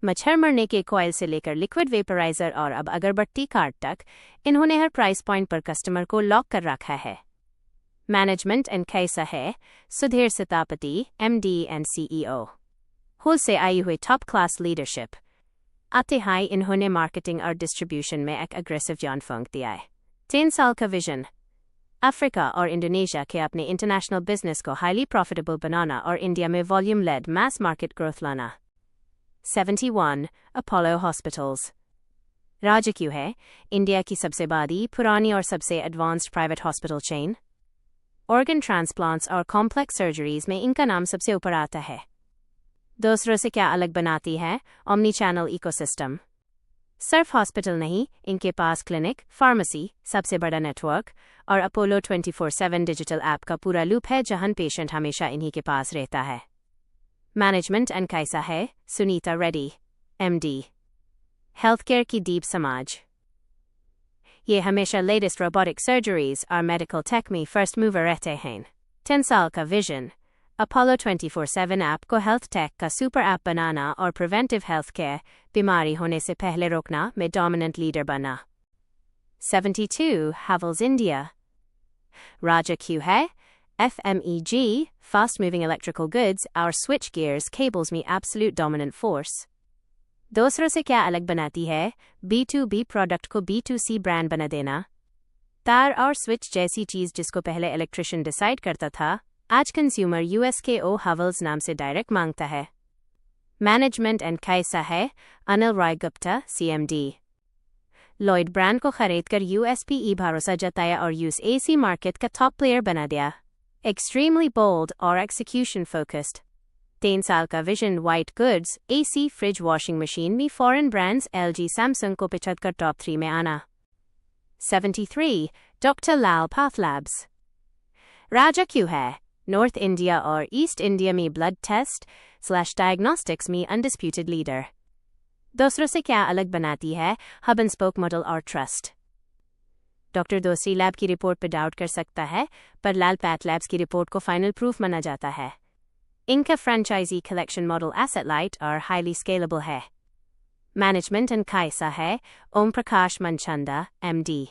A: मच्छर मरने के कॉइल से लेकर लिक्विड वेपराइजर और अब अगरबत्ती कार्ड तक, इन्होंने हर प्राइस पॉइंट पर कस्टमर को लॉक कर रखा है। मैनेजमेंट एंड कैसा है? Sudhir Sitapati, MD and CEO। HUL से आई हुई टॉप क्लास लीडरशिप। आते हाई इन्होंने मार्केटिंग और डिस्ट्रीब्यूशन में एक अग्रेसिव जान फूंक दिया है। 10 साल का विजन, अफ्रीका और इंडोनेशिया के अपने इंटरनेशनल बिजनेस को हाईली प्रॉफिटेबल बनाना और इंडिया में volume led mass market growth लाना। 71. Apollo Hospitals. राजा क्यों है? इंडिया की सबसे बड़ी, पुरानी और सबसे advanced private hospital chain. Organ transplants और कॉम्प्लेक्स सर्जरीज में इनका नाम सबसे ऊपर आता है। दूसरों से क्या अलग बनाती है? Omni channel ecosystem. सिर्फ हॉस्पिटल नहीं, इनके पास क्लिनिक, फार्मेसी, सबसे बड़ा नेटवर्क और अपोलो 24/7 डिजिटल ऐप का पूरा लूप है जहां पेशेंट हमेशा इन्हीं के पास रहता है। मैनेजमेंट एंड कैसा है? Sunita Reddy, MD। Health care की डीप समाज, ये हमेशा लेटेस्ट रोबोटिक सर्जरीज और मेडिकल टेक में फर्स्ट मूवर रहते हैं। 10 साल का विजन, अपोलो 24/7 ऐप को हेल्थ टेक का सुपर ऐप बनाना और प्रिवेंटिव हेल्थ केयर, बीमारी होने से पहले रोकना में डोमिनेंट लीडर बना। 72. Havells India. राजा क्यों है? FMEG, fast moving electrical goods, our switch gears, cables me absolute dominant force. दूसरों से क्या अलग बनाती है? B2B प्रोडक्ट को B2C ब्रांड बना देना। तार और स्विच जैसी चीज जिसको पहले इलेक्ट्रिशियन डिसाइड करता था, आज कंज्यूमर USKO Havells नाम से डायरेक्ट मांगता है। मैनेजमेंट एंड कैसा है? Anil Roy Gupta, CMD। Lloyd brand को खरीदकर USPE भरोसा जताया और USAC मार्केट का टॉप प्लेयर बना दिया। एक्सट्रीमली बोल्ड और एक्सिक्यूशन फोकस्ड। 3 साल का vision, white goods, AC, fridge, washing machine में फॉरेन ब्रांड्स LG, सैमसंग को पिछड़ कर टॉप 3 में आना। 73. Dr. Lal PathLabs. राजा क्यों है? नॉर्थ इंडिया और ईस्ट इंडिया में ब्लड टेस्ट / डायग्नोस्टिक्स में अनडिस्प्यूटेड लीडर। दूसरों से क्या अलग बनाती है हब एंड स्पोक मॉडल और ट्रस्ट? डॉक्टर दोसरी लैब की रिपोर्ट पर डाउट कर सकता है, पर लाल पैथ लैब्स की रिपोर्ट को फाइनल प्रूफ माना जाता है। इनका franchisee collection model asset light और हाईली स्केलेबल है। मैनेजमेंट एंड कैसा है? Om Prakash Manchanda, MD,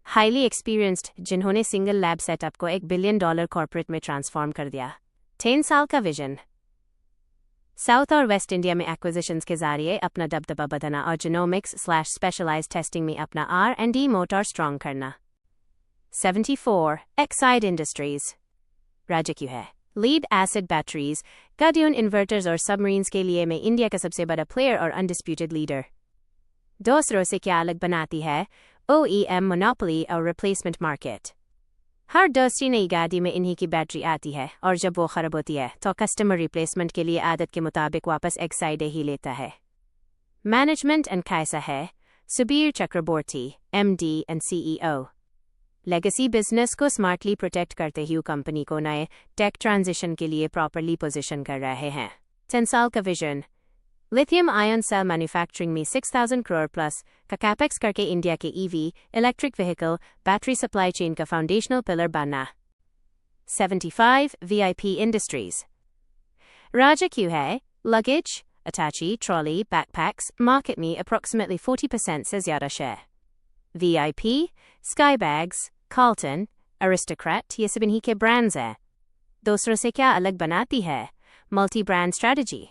A: highly experienced, जिन्होंने सिंगल लैब सेटअप को $1 बिलियन कॉर्पोरेट में ट्रांसफॉर्म कर दिया। 10 साल का विजन, साउथ और वेस्ट इंडिया में एक्विजिशंस के जरिए अपना दबदबा बढ़ाना और जीनोमिक्स/स्पेशलाइज्ड टेस्टिंग में अपना R&D मोटर स्ट्रॉन्ग करना। 74 एक्साइड इंडस्ट्रीज, राज्य क्यों है? लीड एसिड बैटरीज, गड्यून इन्वर्टर्स और सबमरीन्स के लिए में इंडिया का सबसे बड़ा प्लेयर और अनडिस्प्यूटेड लीडर। दूसरों से क्या अलग बनाती है? OEM मोनोपोली और रिप्लेसमेंट मार्केट। हर दूसरी नई गाड़ी में इन्हीं की बैटरी आती है और जब वो खराब होती है तो कस्टमर रिप्लेसमेंट के लिए आदत के मुताबिक वापस एक्साइड ही लेता है। मैनेजमेंट एंड कैसा है? Subir Chakraborty, MD and CEO, legacy business को स्मार्टली प्रोटेक्ट करते हुए कंपनी को नए टेक ट्रांजिशन के लिए प्रॉपरली पोजीशन कर रहे हैं। 10 साल का vision, lithium ion cell manufacturing में 6,000 करोड़ प्लस का कैपेक्स करके इंडिया के EV electric vehicle battery supply chain का फाउंडेशनल पिलर बनना। 75 VIP इंडस्ट्रीज, राज्य क्यों है? लगेज, अटैची, ट्रॉली, बैकपैक्स मार्केट में अप्रोक्सीमेटली 40% से ज्यादा share. VIP, Skybags, Carlton, Aristocrat, ये सब इन्हीं के ब्रांड्स हैं। दूसरों से क्या अलग बनाती है? मल्टी ब्रांड स्ट्रैटेजी,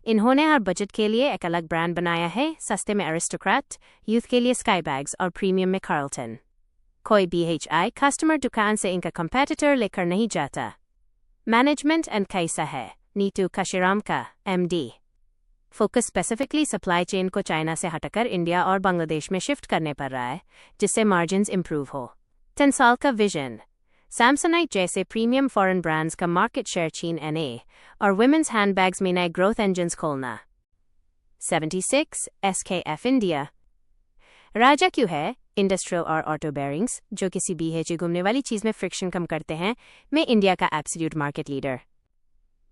A: इन्होंने हर बजट के लिए एक अलग ब्रांड बनाया है। सस्ते में अरिस्टोक्रेट, यूथ के लिए स्काई बैग्स और प्रीमियम में कार्ल्टन। कोई BHI कस्टमर दुकान से इनका कंपेटिटर लेकर नहीं जाता। मैनेजमेंट एंड कैसा है? नीतू काशीराम का, MD, focus specifically supply chain को चाइना से हटाकर इंडिया और बांग्लादेश में शिफ्ट करने पर रहा है, जिससे मार्जिन्स इंप्रूव हो। 10 साल का विजन, सैमसंगाइट जैसे प्रीमियम फॉरेन ब्रांड्स का मार्केट शेयर चीन NA और वुमेन्स हैंडबैग्स में नए ग्रोथ इंजन्स खोलना। 76 SKF इंडिया, राजा क्यों है? इंडस्ट्रियल और ऑटो बेयरिंग्स, जो किसी भी है घूमने वाली चीज में फ्रिक्शन कम करते हैं, में इंडिया का एब्सोल्यूट मार्केट लीडर।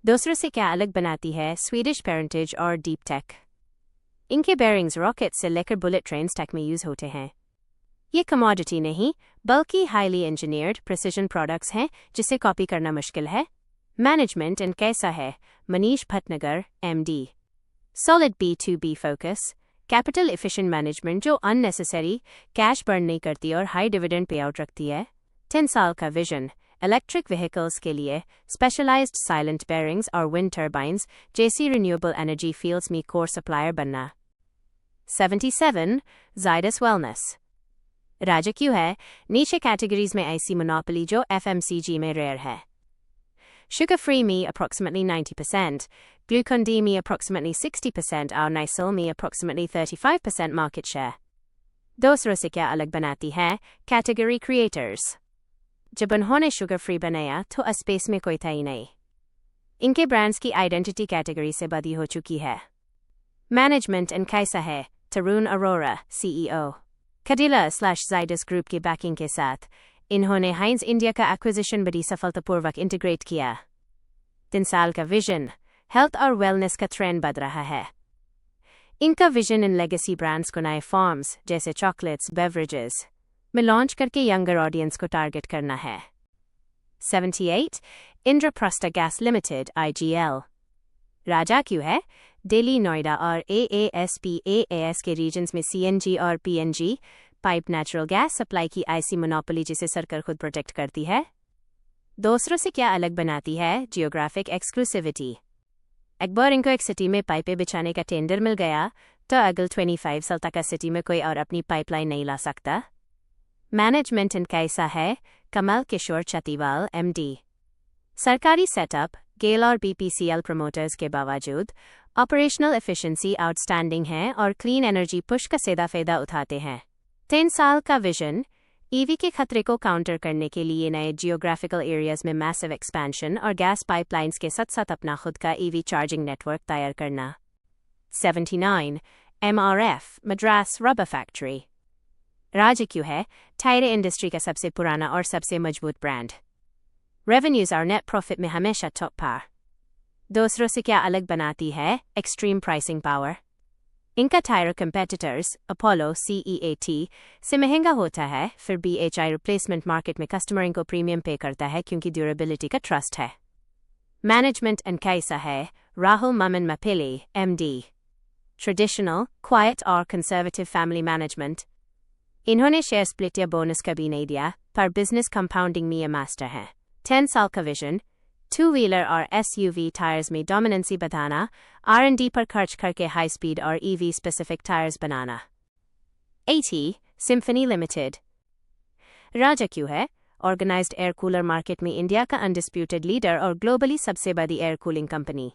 A: दूसरों से क्या अलग बनाती है? स्वीडिश पेरेंटेज और डीप टेक, इनके बेयरिंग्स रॉकेट से लेकर बुलेट ट्रेन्स तक में यूज होते हैं। ये कमोडिटी नहीं बल्कि हाईली इंजीनियर्ड प्रिसिजन प्रोडक्ट्स हैं जिसे कॉपी करना मुश्किल है। मैनेजमेंट एंड कैसा है? Manish Bhatnagar, MD, solid B2B focus, capital efficient management जो अननेसेसरी कैश बर्न नहीं करती और हाई डिविडेंड पे आउट रखती है। 10 साल का विजन, इलेक्ट्रिक व्हीकल्स के लिए स्पेशलाइज्ड साइलेंट बेयरिंग्स और विंड टर्बाइंस जैसी रिन्यूएबल एनर्जी फील्ड्स में कोर सप्लायर बनना। 77 जायडस वेलनेस, राज्य क्यों है? नीचे कैटेगरीज में ऐसी मोनोपोली जो FMCG में रेयर है। शुगर फ्री में approximately 90%, ग्लूकोन डी में approximately 60% और नाइसिल में approximately 35% मार्केट शेयर। दूसरों से क्या अलग बनाती है? कैटेगरी क्रिएटर्स, जब उन्होंने शुगर फ्री बनाया तो स्पेस में कोई था ही नहीं। इनके ब्रांड्स की आइडेंटिटी कैटेगरी से बदी हो चुकी है। मैनेजमेंट एंड कैसा है? तरुण अरोरा, CEO, Cadila/Zydus ग्रुप की बैकिंग के साथ इन्होंने हाइंज इंडिया का एक्विजिशन बड़ी सफलतापूर्वक इंटीग्रेट किया। 3 साल का विजन, हेल्थ और वेलनेस का ट्रेंड बढ़ रहा है। इनका विजन इन लेगेसी ब्रांड्स को नए फॉर्म्स जैसे चॉकलेट्स, बेवरेजेस में लॉन्च करके यंगर ऑडियंस को टारगेट करना है। 78 इंद्रप्रस्थ गैस लिमिटेड, IGL, राजा क्यों है? दिल्ली, नोएडा और AASPAAS के रीजन्स में CNG और PNG pipe natural gas supply की ऐसी मोनोपोली जिसे सरकार खुद प्रोटेक्ट करती है। दूसरों से क्या अलग बनाती है? जियोग्राफिक एक्सक्लूसिविटी, एक बार इनको एक सिटी में पाइपें बिछाने का टेंडर मिल गया तो अगले 25 साल तक सिटी में कोई और अपनी पाइपलाइन नहीं ला सकता। मैनेजमेंट एंड कैसा है? कमल किशोर चतीवाल, MD, सरकारी सेटअप, गेल और BPCL प्रमोटर्स के बावजूद ऑपरेशनल एफिशिएंसी आउटस्टैंडिंग है और क्लीन एनर्जी पुश का सीधा फायदा उठाते हैं। 10 साल का विजन, EV के खतरे को काउंटर करने के लिए नए जियोग्राफिकल एरियाज में मैसिव एक्सपेंशन और गैस पाइपलाइंस के साथ साथ अपना खुद का EV चार्जिंग नेटवर्क तैयार करना। 79 MRF मद्रास रबर फैक्ट्री, राज्य क्यों है? टायर इंडस्ट्री का सबसे पुराना और सबसे मजबूत ब्रांड। रेवेन्यूज और नेट प्रॉफिट में हमेशा टॉप पर। दूसरों से क्या अलग बनाती है? एक्सट्रीम प्राइसिंग पावर, इनका टायर कंपेटिटर्स अपोलो CEAT से महंगा होता है, फिर BHI रिप्लेसमेंट मार्केट में कस्टमर इनको प्रीमियम पे करता है क्योंकि ड्यूरेबिलिटी का ट्रस्ट है। मैनेजमेंट एंड कैसा है राहुल ममन मपिली MD। ट्रेडिशनल, क्वाइट और कंजर्वेटिव फैमिली मैनेजमेंट। इन्होंने शेयर स्प्लिट या बोनस कभी नहीं दिया, पर बिजनेस कंपाउंडिंग में ये मास्टर हैं। 10 साल का विजन, 2 व्हीलर और SUV टायर्स में डोमिनेंसी बढ़ाना, R&D पर खर्च करके हाई स्पीड और EV स्पेसिफिक टायर्स बनाना। 80 सिम्फनी लिमिटेड। राजा क्यों है ऑर्गेनाइज्ड एयर कूलर मार्केट में इंडिया का अनडिस्प्यूटेड लीडर और ग्लोबली सबसे बड़ी एयर कूलिंग कंपनी।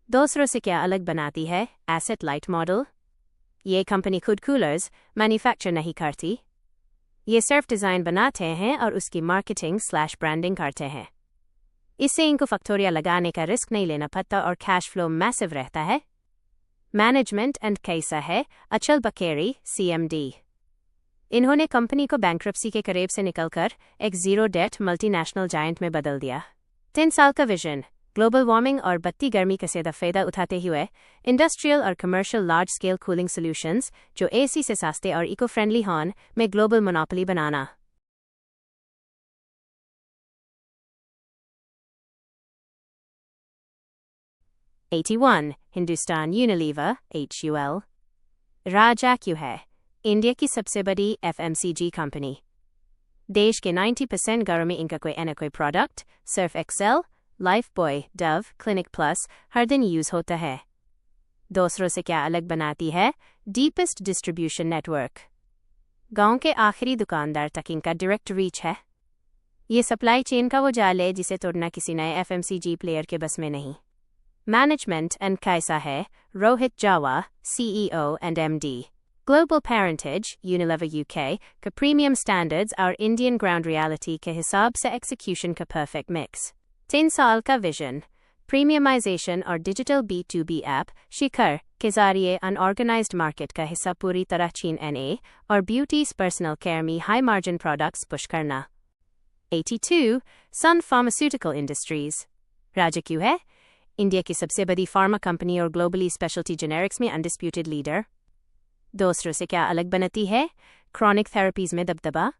A: दूसरों से क्या अलग बनाती है एसेट लाइट मॉडल। ये कंपनी खुद कूलर्स मैन्युफैक्चर नहीं करती, ये सिर्फ डिज़ाइन बनाते हैं और उसकी मार्केटिंग/ब्रांडिंग करते हैं। इससे इनको फैक्टोरिया लगाने का रिस्क नहीं लेना पड़ता और कैश फ्लो मैसिव रहता है। मैनेजमेंट एंड कैसा है अचल बकेरी CMD। इन्होंने कंपनी को बैंक्रप्सी के करीब से निकलकर एक जीरो डेट मल्टीनेशनल जायंट में बदल दिया। 10 साल का विजन, ग्लोबल वार्मिंग और बढ़ती गर्मी का सीधा फायदा उठाते हुए इंडस्ट्रियल और commercial large scale cooling solutions जो AC से सस्ते और इको फ्रेंडली हों में ग्लोबल मोनोपोली बनाना। Hindustan Unilever HUL। राजा क्यों है इंडिया की सबसे बड़ी FMCG कंपनी। देश के 90% घरों में इनका कोई न कोई product Surf Excel, Lifebuoy, Dove, Clinic Plus हर दिन यूज होता है। दूसरों से क्या अलग बनाती है डीपेस्ट डिस्ट्रीब्यूशन नेटवर्क। गांव के आखिरी दुकानदार तक इनका डायरेक्ट रीच है। ये सप्लाई चेन का वो जाल है जिसे तोड़ना किसी नए FMCG प्लेयर के बस में नहीं। मैनेजमेंट एंड कैसा है रोहित जावा CEO and MD। Global parentage Unilever UK का प्रीमियम स्टैंडर्ड्स और इंडियन ग्राउंड रियलिटी के हिसाब से एक्सिक्यूशन का परफेक्ट मिक्स। 10 साल का विजन, प्रीमियमाइजेशन और डिजिटल B2B ऐप शिखर के जरिए अनऑर्गेनाइज्ड मार्केट का हिस्सा पूरी तरह छीन NA और ब्यूटीज पर्सनल केयर में हाई मार्जिन प्रोडक्ट्स पुश करना। 82 सन फार्मास्यूटिकल इंडस्ट्रीज। राजा क्यों है इंडिया की सबसे बड़ी फार्मा कंपनी और ग्लोबली स्पेशलिटी जेनेरिक्स में अनडिस्प्यूटेड लीडर। दूसरों से क्या अलग बनती है क्रॉनिक थेरेपीज में दबदबा।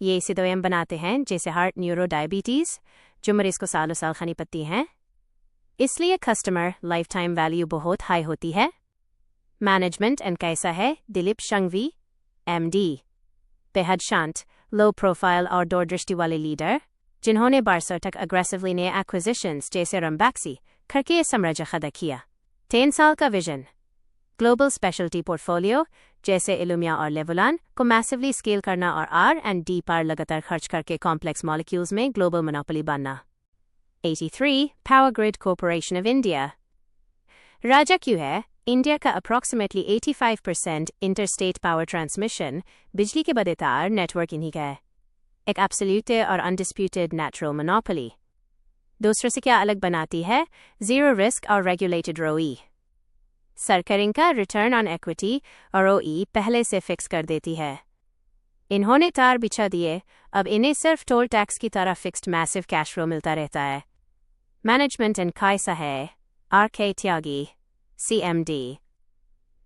A: ये ऐसी दवाएं बनाते हैं जैसे हार्ट न्यूरो डायबिटीज जो मरीज को सालों साल खानी पड़ती हैं, इसलिए कस्टमर लाइफ टाइम वैल्यू बहुत हाई होती है। मैनेजमेंट एंड कैसा है दिलीप शंघवी MD। बेहद शांत, लो प्रोफाइल और दूरदृष्टि वाले लीडर जिन्होंने बारसों तक अग्रेसिवली नए एक्विजिशंस जैसे रंबैक्सी करके साम्राज्य खड़ा किया। 10 साल का विजन, ग्लोबल स्पेशलिटी पोर्टफोलियो जैसे इलुमिया और लेवुलान को मैसिवली स्केल करना और R&D पर लगातार खर्च करके कॉम्प्लेक्स मॉलिक्यूल्स में ग्लोबल मोनोपोली बनना। 83 power grid corporation of India. राजा क्यों है इंडिया का अप्रॉक्सीमेटली 85% इंटरस्टेट पावर ट्रांसमिशन बिजली के बड़े तार नेटवर्क इन्हीं का है, एक एब्सोल्यूट और अनडिस्प्यूटेड नेचुरल मोनोपोली। दूसरों से क्या अलग बनाती है जीरो रिस्क और रेगुलेटेड ROE। सरकार इनका रिटर्न ऑन इक्विटी और ROE पहले से फिक्स कर देती है। इन्होंने तार बिछा दिए, अब इन्हें सिर्फ टोल टैक्स की तरह फिक्स्ड मैसिव कैश फ्लो मिलता रहता है। मैनेजमेंट एंड कैसा है RK त्यागी CMD।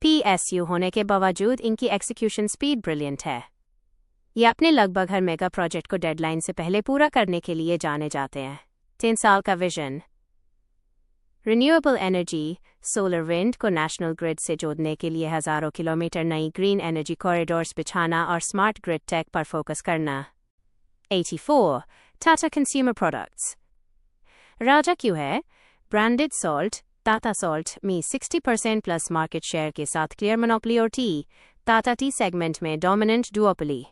A: PSU होने के बावजूद इनकी एक्सिक्यूशन स्पीड ब्रिलियंट है। ये अपने लगभग हर मेगा प्रोजेक्ट को डेडलाइन से पहले पूरा करने के लिए जाने जाते हैं। 10 साल का vision, renewable energy solar wind को नेशनल ग्रिड से जोड़ने के लिए हजारों किलोमीटर नई ग्रीन एनर्जी कॉरिडोर्स बिछाना और स्मार्ट ग्रिड टेक पर फोकस करना। 84 टाटा कंज्यूमर प्रोडक्ट्स। राजा क्यों है ब्रांडेड सॉल्ट टाटा सॉल्ट में 60% प्लस मार्केट शेयर के साथ क्लियर मोनोपोली और टाटा टी सेगमेंट में डोमिनेंट डुओपोली।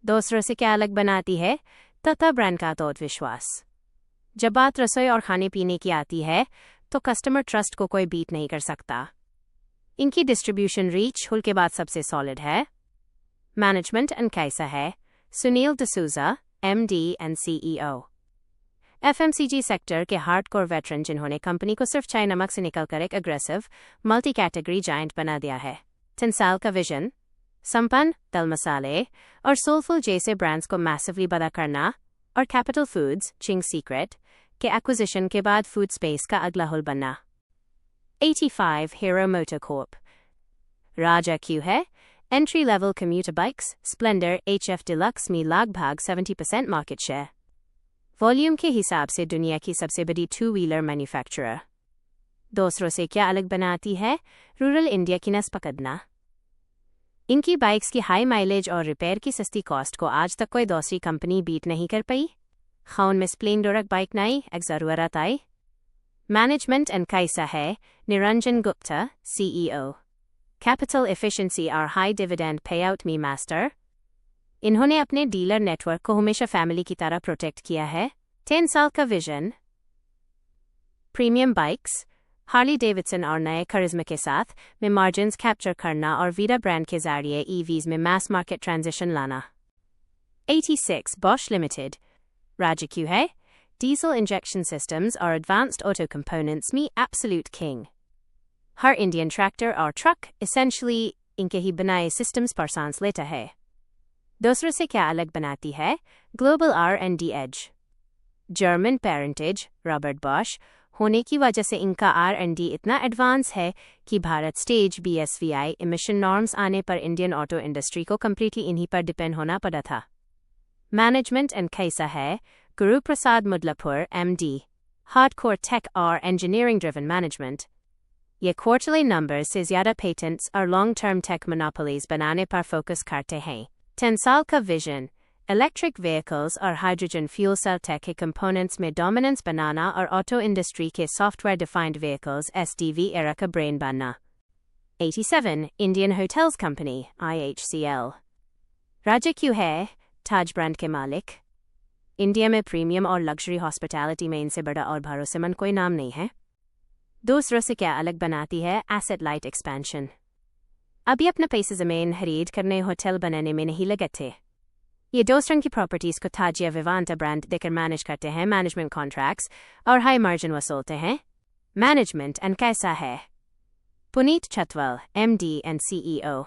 A: दूसरों से क्या अलग बनाती है टाटा ब्रांड का अटूट विश्वास। जब बात रसोई और खाने पीने की आती है तो कस्टमर ट्रस्ट को कोई बीट नहीं कर सकता। इनकी डिस्ट्रीब्यूशन रीच हुल के बाद सबसे सॉलिड है। मैनेजमेंट एंड कैसा है Sunil D'Souza MD and CEO। FMCG sector के हार्डकोर वेटरन जिन्होंने कंपनी को सिर्फ चाय नमक से निकलकर एक अग्रेसिव मल्टी कैटेगरी जायंट बना दिया है। 10 साल का विजन, संपन्न तल मसाले और सोलफुल जैसे ब्रांड्स को मैसिवली बड़ा करना और कैपिटल फूड्स चिंग सीक्रेट के एक्विजिशन के बाद फूड स्पेस का अगला हुल बनना। 85 हीरो मोटरकॉर्प। राजा क्यों है? Entry level commuter bikes Splendor HF Deluxe में लगभग 70% मार्केट शेयर। वॉल्यूम के हिसाब से दुनिया की सबसे बड़ी टू व्हीलर मैन्युफैक्चरर। दूसरों से क्या अलग बनाती है? रूरल इंडिया की नस पकड़ना। इनकी बाइक्स की हाई माइलेज और रिपेयर की सस्ती कॉस्ट को आज तक कोई दूसरी कंपनी बीट नहीं कर पाई। खाउन में स्प्लेंडर बाइक नाई एक ज़रूरत आई। मैनेजमेंट एंड कैसा है? Niranjan Gupta CEO। Capital efficiency और हाई डिविडेंड पे आउट में मास्टर। इन्होंने अपने डीलर नेटवर्क को हमेशा फैमिली की तरह प्रोटेक्ट किया है। 10 साल का vision. Premium bikes Harley Davidson और नए करिश्मा के साथ में मार्जिन्स कैप्चर करना और वीडा ब्रांड के जरिए EVs में मास मार्केट ट्रांजिशन लाना। 86 बॉश लिमिटेड। राजा क्यों है? डीजल इंजेक्शन सिस्टम्स और एडवांस्ड ऑटो कंपोनेंट्स में एब्सोल्यूट किंग। हर इंडियन ट्रैक्टर और ट्रक एसेंशियली इनके ही बनाए सिस्टम्स पर सांस लेता है। दूसरों से क्या अलग बनाती है? Global R&D edge. German parentage Robert Bosch होने की वजह से इनका R&D इतना एडवांस है कि Bharat stage BSVI emission norms आने पर इंडियन ऑटो इंडस्ट्री को कम्प्लीटली इन्हीं पर डिपेंड होना पड़ा था। मैनेजमेंट एंड कैसा है? Guru Prasad मुदलापुर MD। Hardcore take और इंजीनियरिंग ड्रिवन मैनेजमेंट। ये क्वार्टरली नंबर्स से ज़्यादा पेटेंट्स और लॉन्ग टर्म टेक मोनोपोलीज बनाने पर फोकस करते हैं। 10 साल का विजन। इलेक्ट्रिक व्हीकल्स और हाइड्रोजन फ्यूल सेल टेक के कंपोनेंट्स में डोमिनेंस बनाना और ऑटो इंडस्ट्री के software defined vehicles SDV era का ब्रेन बनना। 87 इंडियन होटल्स कंपनी IHCL। राजा क्यों है? ताज ब्रांड के मालिक। इंडिया में प्रीमियम और लग्जरी हॉस्पिटैलिटी में इनसे बड़ा और भरोसेमंद कोई नाम नहीं है। दूसरों से क्या अलग बनाती है? Asset light expansion. अभी अपने पैसे ज़मीन खरीद करने होटल बनाने में नहीं लगे थे। ये दूसरों की प्रॉपर्टीज़ को ताजिया विवांता ब्रांड देकर मैनेज करते हैं, मैनेजमेंट कॉन्ट्रैक्ट्स और हाई मार्जिन वसूलते हैं। मैनेजमेंट एंड कैसा है? Puneet Chhatwal MD and CEO।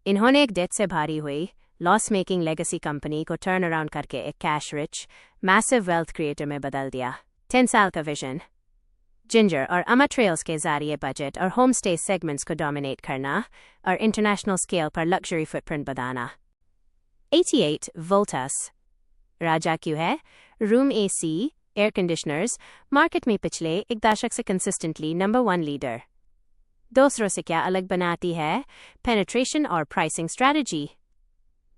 A: इन्होंने एक डेट से भारी हुई लॉस मेकिंग लेगेसी कंपनी को टर्न अराउंड करके एक cash rich massive wealth creator में बदल दिया। 10 साल का विजन। जिंजर और अमा ट्रेल्स के जरिए बजट और होम स्टे सेगमेंट्स को डोमिनेट करना और इंटरनेशनल स्केल पर लग्जरी फुटप्रिंट बनाना। 88 वोल्टास। राजा क्यों है? Room AC air conditioners market में पिछले एक दशक से कंसिस्टेंटली नंबर 1 लीडर। दूसरों से क्या अलग बनाती है? पेनिट्रेशन और प्राइसिंग स्ट्रैटेजी।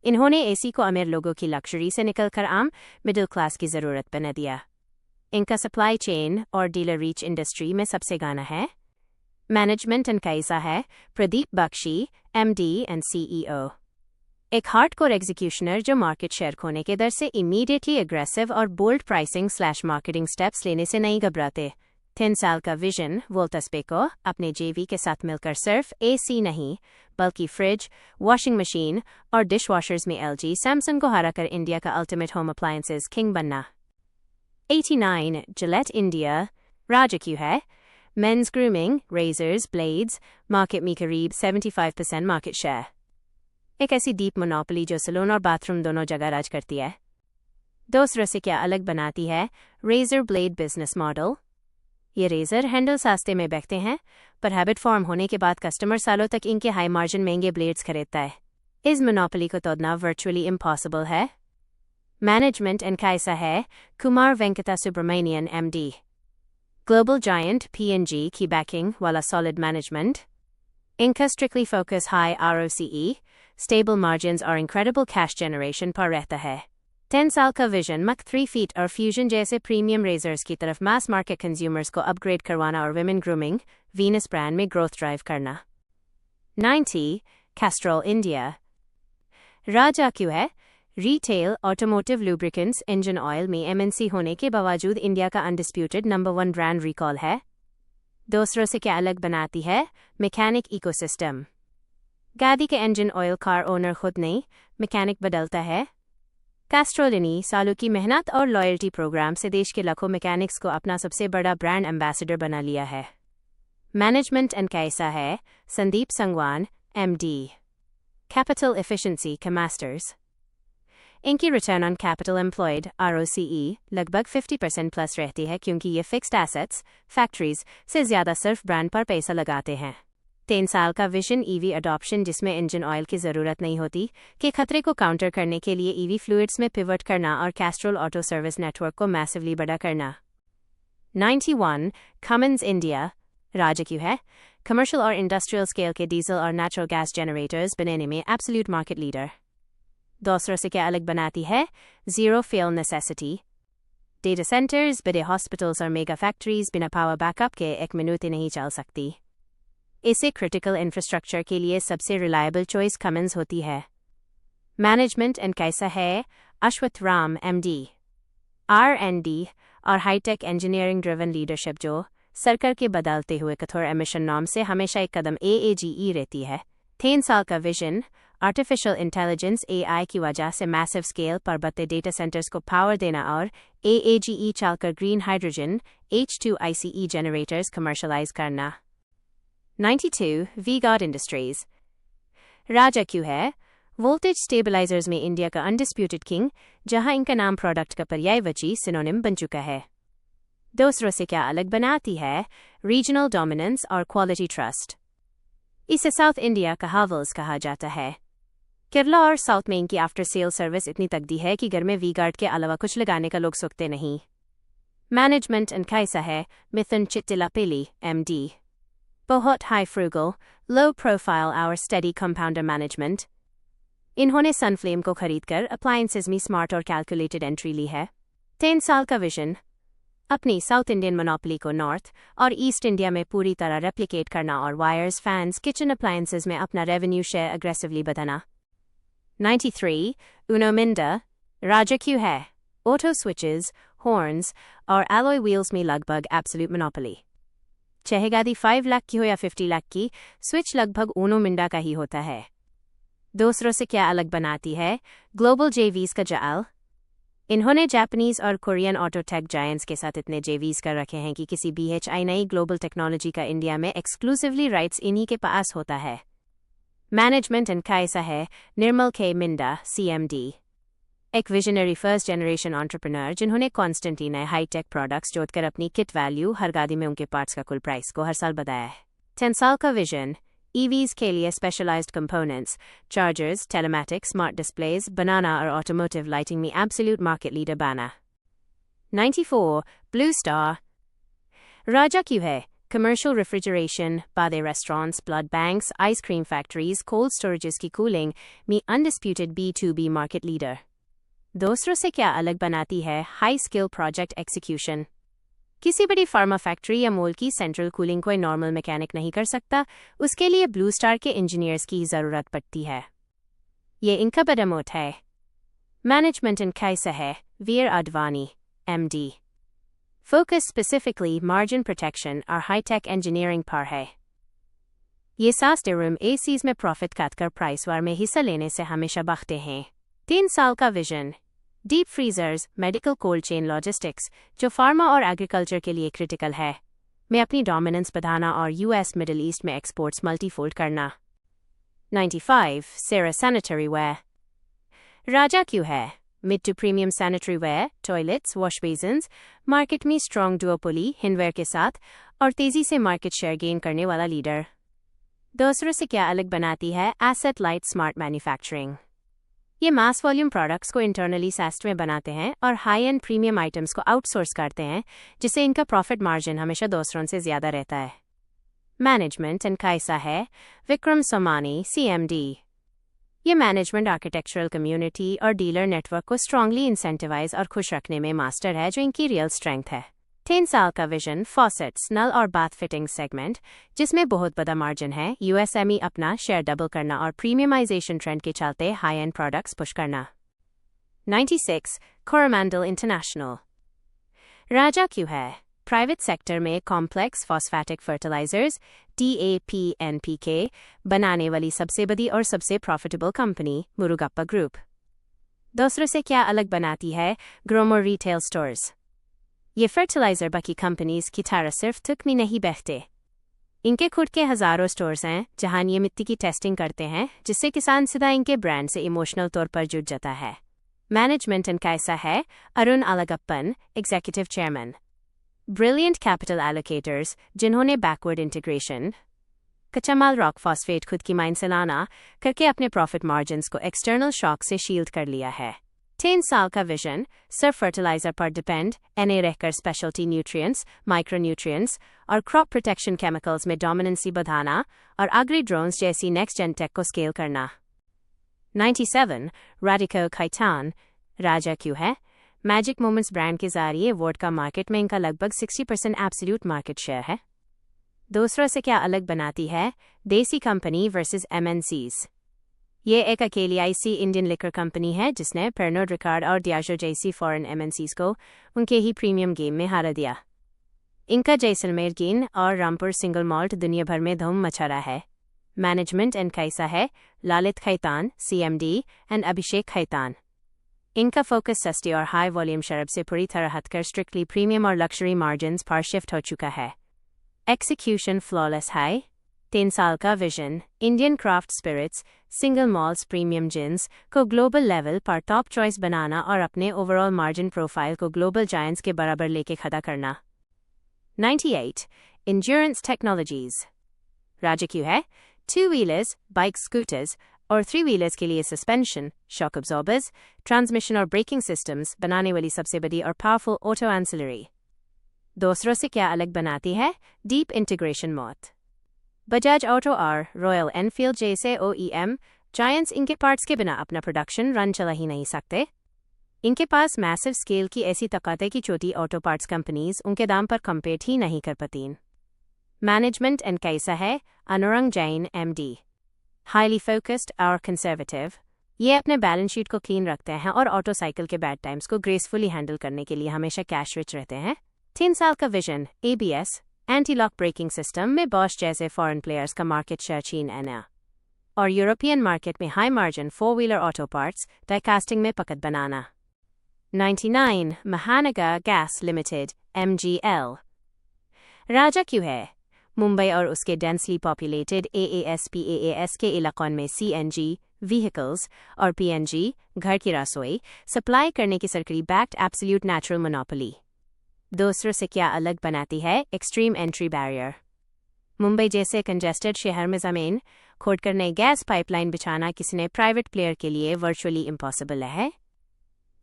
A: इन्होंने AC को अमीर लोगों की लग्जरी से निकलकर आम मिडिल क्लास की ज़रूरत बना दिया। इनका सप्लाई चेन और डीलर रीच इंडस्ट्री में सबसे गाना है। मैनेजमेंट एंड कैसा है? Pradeep Bakshi MD and CEO। एक हार्डकोर एग्जीक्यूशनर जो मार्केट शेयर खोने के दर से इमीडिएटली एग्रेसिव और बोल्ड प्राइसिंग / मार्केटिंग स्टेप्स लेने से नहीं घबराते। 10 साल का विजन। वोल्टास्पे को अपने JV के साथ मिलकर सिर्फ AC नहीं बल्कि फ्रिज, वॉशिंग मशीन और डिश वॉशर्स में LG सैमसंग को हराकर इंडिया का अल्टीमेट होम अप्लायंसेस किंग बनना। 89 जिलेट इंडिया। राजा क्यों है? Men's grooming razors blades market में करीब 75% मार्केट शेयर। एक ऐसी डीप मोनोपोली जो सैलून और बाथरूम दोनों जगह राज करती है। दूसरों से क्या अलग बनाती है? Razor blade business model. ये रेजर हैंडल सस्ते में बिकते हैं पर हैबिट फॉर्म होने के बाद कस्टमर सालों तक इनके हाई मार्जिन महंगे ब्लेड्स खरीदता है। इस मोनोपोली को तोड़ना वर्चुअली इम्पॉसिबल है। मैनेजमेंट एंड कैसा है? Kumar Venkata Subramanian MD। Global giant P&G की बैकिंग वाला सॉलिड मैनेजमेंट। इनका strictly focus high ROCE, stable margins और इनक्रेडिबल कैश जनरेशन पर रहता है। 10 साल का विजन। मक 3 फीट और फ्यूजन जैसे प्रीमियम रेजर्स की तरफ मास मार्केट कंज्यूमर्स को अपग्रेड करवाना और विमेन ग्रूमिंग वीनस ब्रांड में ग्रोथ ड्राइव करना। 90 कैस्ट्रॉल इंडिया। राजा क्यों है? Retail automotive lubricants engine oil में MNC होने के बावजूद इंडिया का अनडिस्प्यूटेड नंबर 1 ब्रांड रिकॉल है। दूसरों से क्या अलग बनाती है? Mechanic ecosystem. गाड़ी के इंजन ऑयल कार ओनर खुद नहीं मैकेनिक बदलता है। कैस्ट्रॉल इन्हीं सालों की मेहनत और लॉयल्टी प्रोग्राम से देश के लाखों मैकेनिक्स को अपना सबसे बड़ा ब्रांड एम्बेसडर बना लिया है। मैनेजमेंट एंड कैसा है? Sandeep Sangwan MD। Capital efficiency का मास्टर्स। इनकी return on capital employed ROCE लगभग 50% प्लस रहती है क्योंकि ये फिक्स्ड एसेट्स फैक्ट्रीज से ज़्यादा सिर्फ ब्रांड पर पैसा लगाते हैं। 3 साल का विजन ईवी अडॉप्शन जिसमें इंजन ऑयल की ज़रूरत नहीं होती के खतरे को काउंटर करने के लिए ईवी फ्लूइड्स में पिवट करना और कैस्ट्रोल ऑटो सर्विस नेटवर्क को मैसिवली बड़ा करना। 91 कमिंस इंडिया राज्य क्यों है कमर्शियल और इंडस्ट्रियल स्केल के डीजल और नेचुरल गैस जनरेटर्स बनाने में एब्सोल्यूट मार्केट लीडर। दूसरों से क्या अलग बनाती है zero fail necessity. Data centres बड़े हॉस्पिटल्स और मेगा फैक्ट्रीज बिना पावर बैकअप के एक मिनट ही नहीं चल सकती। इसे क्रिटिकल इंफ्रास्ट्रक्चर के लिए सबसे रिलायबल चॉइस कमिंस होती है। मैनेजमेंट एंड कैसा है अश्वथ राम MD R&D और हाईटेक इंजीनियरिंग ड्रिवन लीडरशिप जो सरकार के बदलते हुए कठोर एमिशन नॉर्म से हमेशा एक कदम AAGE रहती है। 3 साल का विजन आर्टिफिशियल इंटेलिजेंस AI की वजह से मैसिव स्केल पर बढ़ते डेटा सेंटर्स को पावर देना और AAGE चलकर green hydrogen H2ICE generators commercialise करना। 92 V-Guard इंडस्ट्रीज राजा क्यों है वोल्टेज स्टेबलाइजर्स में इंडिया का अनडिस्प्यूटेड किंग जहां इनका नाम प्रोडक्ट का पर्यायवाची सिनोनिम बन चुका है। दूसरों से क्या अलग बनाती है रीजनल डोमिनेंस और क्वालिटी ट्रस्ट। इसे साउथ इंडिया का हावल्स कहा जाता है। केरला और साउथ में इनकी आफ्टर सेल सर्विस इतनी तगड़ी है कि घर में V-Guard के अलावा कुछ लगाने का लोग सोचते नहीं। मैनेजमेंट एंड कैसा है मिथुन चिट्टिलापिली MD बहुत हाई फ्रूगल लो प्रोफाइल आवर स्टडी कंपाउंडर मैनेजमेंट। इन्होंने सनफ्लेम को खरीदकर अप्लायंसेज में स्मार्ट और कैलकुलेटेड एंट्री ली है। 10 साल का विजन अपनी साउथ इंडियन मोनोपोली को नॉर्थ और ईस्ट इंडिया में पूरी तरह रेप्लिकेट करना और वायर्स फैंस किचन अप्लायंसेज में अपना रेवेन्यू शेयर अग्रेसिवली बढ़ाना। 93 उनो मिंडा राजा क्यों है ऑटो स्विचेस हॉर्न्स और एलॉय व्हील्स में लगभग एब्सोल्यूट मोनोपोली। चाहे गाड़ी 5 लाख की हो या 50 लाख की स्विच लगभग उनो मिंडा का ही होता है। दूसरों से क्या अलग बनाती है ग्लोबल जेवीज का जाल। इन्होंने जापानीज और कोरियन ऑटो टेक जायंट्स के साथ इतने जेवीज कर रखे हैं कि किसी BHI नई ग्लोबल टेक्नोलॉजी का इंडिया में एक्सक्लूसिवली राइट्स इन्हीं के पास होता है। मैनेजमेंट एंड कैसा है निर्मल के मिंडा CMD एक विजनरी फर्स्ट जनरेशन एंटरप्रेन्योर जिन्होंने कॉन्स्टेंटली नए हाईटेक प्रोडक्ट्स जोड़कर अपनी किट वैल्यू हर गाड़ी में उनके पार्ट्स का कुल प्राइस को हर साल बढ़ाया है। 10 साल का विजन EVs के लिए specialised components chargers telematics smart displays बनाना और ऑटोमोटिव लाइटिंग में एब्सोल्यूट मार्केट लीडर बना। 94 ब्लू स्टार राजा क्यों है कमर्शियल रेफ्रिजरेशन बादे restaurants blood banks ice cream factories cold storages की कूलिंग में अनडिस्प्यूटेड B2B मार्केट लीडर। दूसरों से क्या अलग बनाती है हाई स्किल प्रोजेक्ट एक्सिक्यूशन। किसी बड़ी फार्मा फैक्ट्री या मॉल की सेंट्रल कूलिंग कोई नॉर्मल मैकेनिक नहीं कर सकता, उसके लिए ब्लू स्टार के इंजीनियर्स की ज़रूरत पड़ती है। ये इनका बड़ा मोट है। मैनेजमेंट एंड कैसा है Veer Advani MD focus specifically margin protection और हाईटेक इंजीनियरिंग पर है। ये सास्ते रूम ACs में प्रॉफिट काटकर प्राइस वार में हिस्सा लेने से हमेशा बचते हैं। 3 साल का vision deep freezers medical cold chain logistics जो फार्मा और एग्रीकल्चर के लिए क्रिटिकल है में अपनी डोमिनेंस बढ़ाना और US मिडिल ईस्ट में एक्सपोर्ट्स मल्टीफोल्ड करना। 95 सेरा सैनिटरी वेयर राजा क्यों है mid to premium sanitary ware toilets wash basins market में स्ट्रॉन्ग डुओपोली हिंदवेयर के साथ और तेजी से मार्केट शेयर गेन करने वाला लीडर। दूसरों से क्या अलग बनाती है एसेट लाइट स्मार्ट मैन्युफैक्चरिंग। ये मास वॉल्यूम प्रोडक्ट्स को इंटरनली सैस्ट में बनाते हैं और हाई एंड प्रीमियम आइटम्स को आउटसोर्स करते हैं जिससे इनका प्रॉफिट मार्जिन हमेशा दूसरों से ज़्यादा रहता है। मैनेजमेंट एंड कैसा है विक्रम सोमानी CMD ये मैनेजमेंट आर्किटेक्चरल कम्युनिटी और डीलर नेटवर्क को स्ट्रांगली इंसेंटिवाइज और खुश रखने में मास्टर है जो इनकी रियल स्ट्रेंथ है। 10 साल का विजन फॉसेट्स नल और बाथ फिटिंग सेगमेंट जिसमें बहुत बड़ा मार्जिन है USME अपना शेयर डबल करना और प्रीमियमाइजेशन ट्रेंड के चलते हाई एंड प्रोडक्ट्स पुश करना। 96 कोरोमंडल इंटरनेशनल राजा क्यों है प्राइवेट सेक्टर में complex phosphatic fertilisers DAP NPK बनाने वाली सबसे बड़ी और सबसे प्रॉफिटेबल कंपनी मुरुगप्पा ग्रुप। दूसरों से क्या अलग बनाती है ग्रोमो रिटेल स्टोर्स। ये फर्टिलाइजर बाकी कंपनीज की तरह सिर्फ तुक में नहीं बहते। इनके खुद के हज़ारों स्टोर्स हैं जहां ये मिट्टी की टेस्टिंग करते हैं जिससे किसान सीधा इनके ब्रांड से इमोशनल तौर पर जुड़ जाता है। मैनेजमेंट एंड कैसा है Arun Alagappan executive chairman. Brilliant capital allocators जिन्होंने बैकवर्ड इंटीग्रेशन कच्चा माल रॉक फॉस्फेट खुद की माइन से लाना करके अपने प्रॉफिट मार्जिन्स को एक्सटर्नल शॉक से शील्ड कर लिया है। 3 साल का विजन सिर्फ फर्टिलाइजर पर डिपेंड एनए रहकर स्पेशलिटी न्यूट्रिएंट्स, माइक्रोन्यूट्रिएंट्स और क्रॉप प्रोटेक्शन केमिकल्स में डोमिनेंसी बढ़ाना और अग्री ड्रोन्स जैसी नेक्स्ट जेन टेक को स्केल करना। 97 राडिको खैतान राजा क्यों है? मैजिक मोमेंट्स ब्रांड के जरिए वोडका मार्केट में इनका लगभग 60% एब्सोल्यूट मार्केट शेयर है। दूसरों से क्या अलग बनाती है देसी कंपनी वर्सेस एमएनसीज? ये एक अकेली आईसी इंडियन लिकर कंपनी है जिसने पर्नोड रिकार्ड और डियाजो जैसी फॉरेन एमएनसीज को उनके ही प्रीमियम गेम में हरा दिया। इनका जैसलमेर गिन और रामपुर सिंगल मॉल्ट दुनिया भर में धूम मचा रहा है। मैनेजमेंट एंड कैसा है? ललित खैतान CMD एंड अभिषेक खैतान। इनका फोकस सस्ती और हाई वॉल्यूम शराब से पूरी तरह हटकर स्ट्रिक्टली प्रीमियम और लग्जरी मार्जिन्स पर शिफ्ट हो चुका है। एक्सिक्यूशन फ्लॉलेस है। 3 साल का vision Indian craft spirits, single malts premium gins को ग्लोबल लेवल पर टॉप चॉइस बनाना और अपने ओवरऑल मार्जिन प्रोफाइल को ग्लोबल जायंट्स के बराबर लेके खड़ा करना। 98 इंड्योरेंस टेक्नोलॉजीज राजा क्यों है? 2 व्हीलर्स, बाइक, स्कूटर्स और 3 व्हीलर्स के लिए सस्पेंशन, शॉक अब्जॉर्बर्स, ट्रांसमिशन और ब्रेकिंग सिस्टम्स बनाने वाली सबसे बड़ी और पावरफुल ऑटो एंसिलरी। दूसरों से क्या अलग बनाती है? डीप इंटीग्रेशन मौत। बजाज ऑटो और रॉयल एनफील्ड जैसे OEM जायंट्स इनके पार्ट्स के बिना अपना प्रोडक्शन रन चला ही नहीं सकते। इनके पास मैसिव स्केल की ऐसी ताकत है कि छोटी ऑटो पार्ट्स कंपनीज उनके दाम पर कंपेट ही नहीं कर पातीं। मैनेजमेंट एंड कैसा है? अनुरंग जैन MD हाईली फोकस्ड और कंजर्वेटिव। ये अपने बैलेंस शीट को क्लीन रखते हैं और ऑटो साइकिल के बैड टाइम्स को ग्रेसफुली हैंडल करने के लिए हमेशा कैश रिच रहते हैं। 3 साल का vision ABS anti lock braking system में बॉश जैसे फॉरेन प्लेयर्स का मार्केट शेयर छीन आना और यूरोपियन मार्केट में high margin 4 wheeler auto parts die casting में पकड़ बनाना। 99 महानगर गैस लिमिटेड MGL राजा क्यों है? मुंबई और उसके डेंसली पॉपुलेटेड AAS के इलाकों में CNG व्हीकल्स और PNG घर की रसोई सप्लाई करने की सरकारी बैक्ड एब्सोल्यूट नेचुरल मोनोपोली। दूसरों से क्या अलग बनाती है? Extreme entry barrier. मुंबई जैसे कंजेस्टेड शहर में ज़मीन खोदकर नई गैस पाइपलाइन बिछाना किसी ने प्राइवेट प्लेयर के लिए वर्चुअली इम्पॉसिबल है।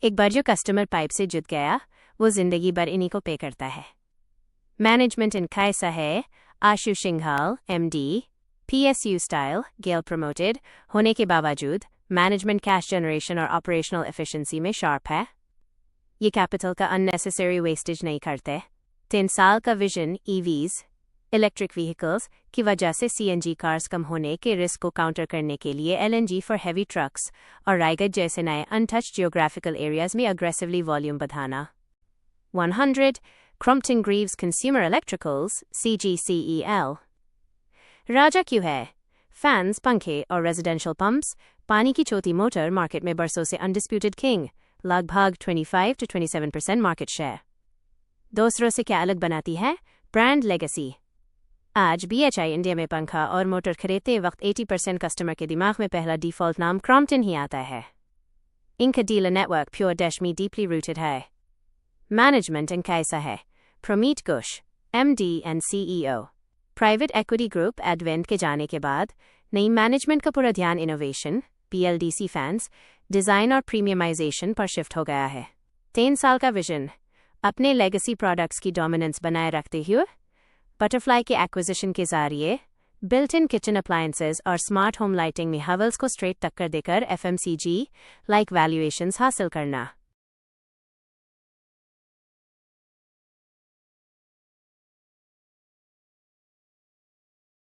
A: एक बार जो कस्टमर पाइप से जुट गया वो जिंदगी भर इन्हीं को पे करता है। मैनेजमेंट इन कैसा है? आशु सिंघाल MD PSU स्टाइल गेल प्रमोटेड होने के बावजूद मैनेजमेंट कैश जनरेशन और ऑपरेशनल एफिशिएंसी में शार्प है। ये कैपिटल का अननेसेसरी वेस्टेज नहीं करते। 3 साल का विजन EVs इलेक्ट्रिक व्हीकल्स की वजह से CNG कार्स कम होने के रिस्क को काउंटर करने के लिए LNG फॉर हैवी ट्रक्स और रायगढ़ जैसे नए अनटच्ड जियोग्राफिकल एरियाज में अग्रेसिवली वॉल्यूम बढ़ाना। 100 Crompton Greaves consumer electricals CGCEL राजा क्यों है? फैंस, पंखे और रेजिडेंशियल पंप्स पानी की छोटी मोटर मार्केट में बरसों से अनडिस्प्यूटेड किंग, लगभग 25 to 27% मार्केट शेयर। दूसरों से क्या अलग बनाती है? Brand legacy. आज BHI इंडिया में पंखा और मोटर खरीदते वक्त 80% कस्टमर के दिमाग में पहला डिफॉल्ट नाम क्रॉम्पटन ही आता है। इनका डीलर नेटवर्क प्योर डैश में डीपली रूटेड है। मैनेजमेंट एंड कैसा है? Pramit Ghosh MD and CEO private equity group advent के जाने के बाद नई मैनेजमेंट का पूरा ध्यान इनोवेशन, PLDC फैंस, डिज़ाइन और प्रीमियमाइजेशन पर शिफ्ट हो गया है। 3 साल का विजन अपने लेगेसी प्रोडक्ट्स की डोमिनेंस बनाए रखते हुए बटरफ्लाई के एक्विजिशन के जरिए बिल्ट इन किचन अप्लायंसेज और स्मार्ट होम लाइटिंग में हवल्स को स्ट्रेट टक्कर देकर FMCG लाइक वैल्यूएशंस हासिल करना।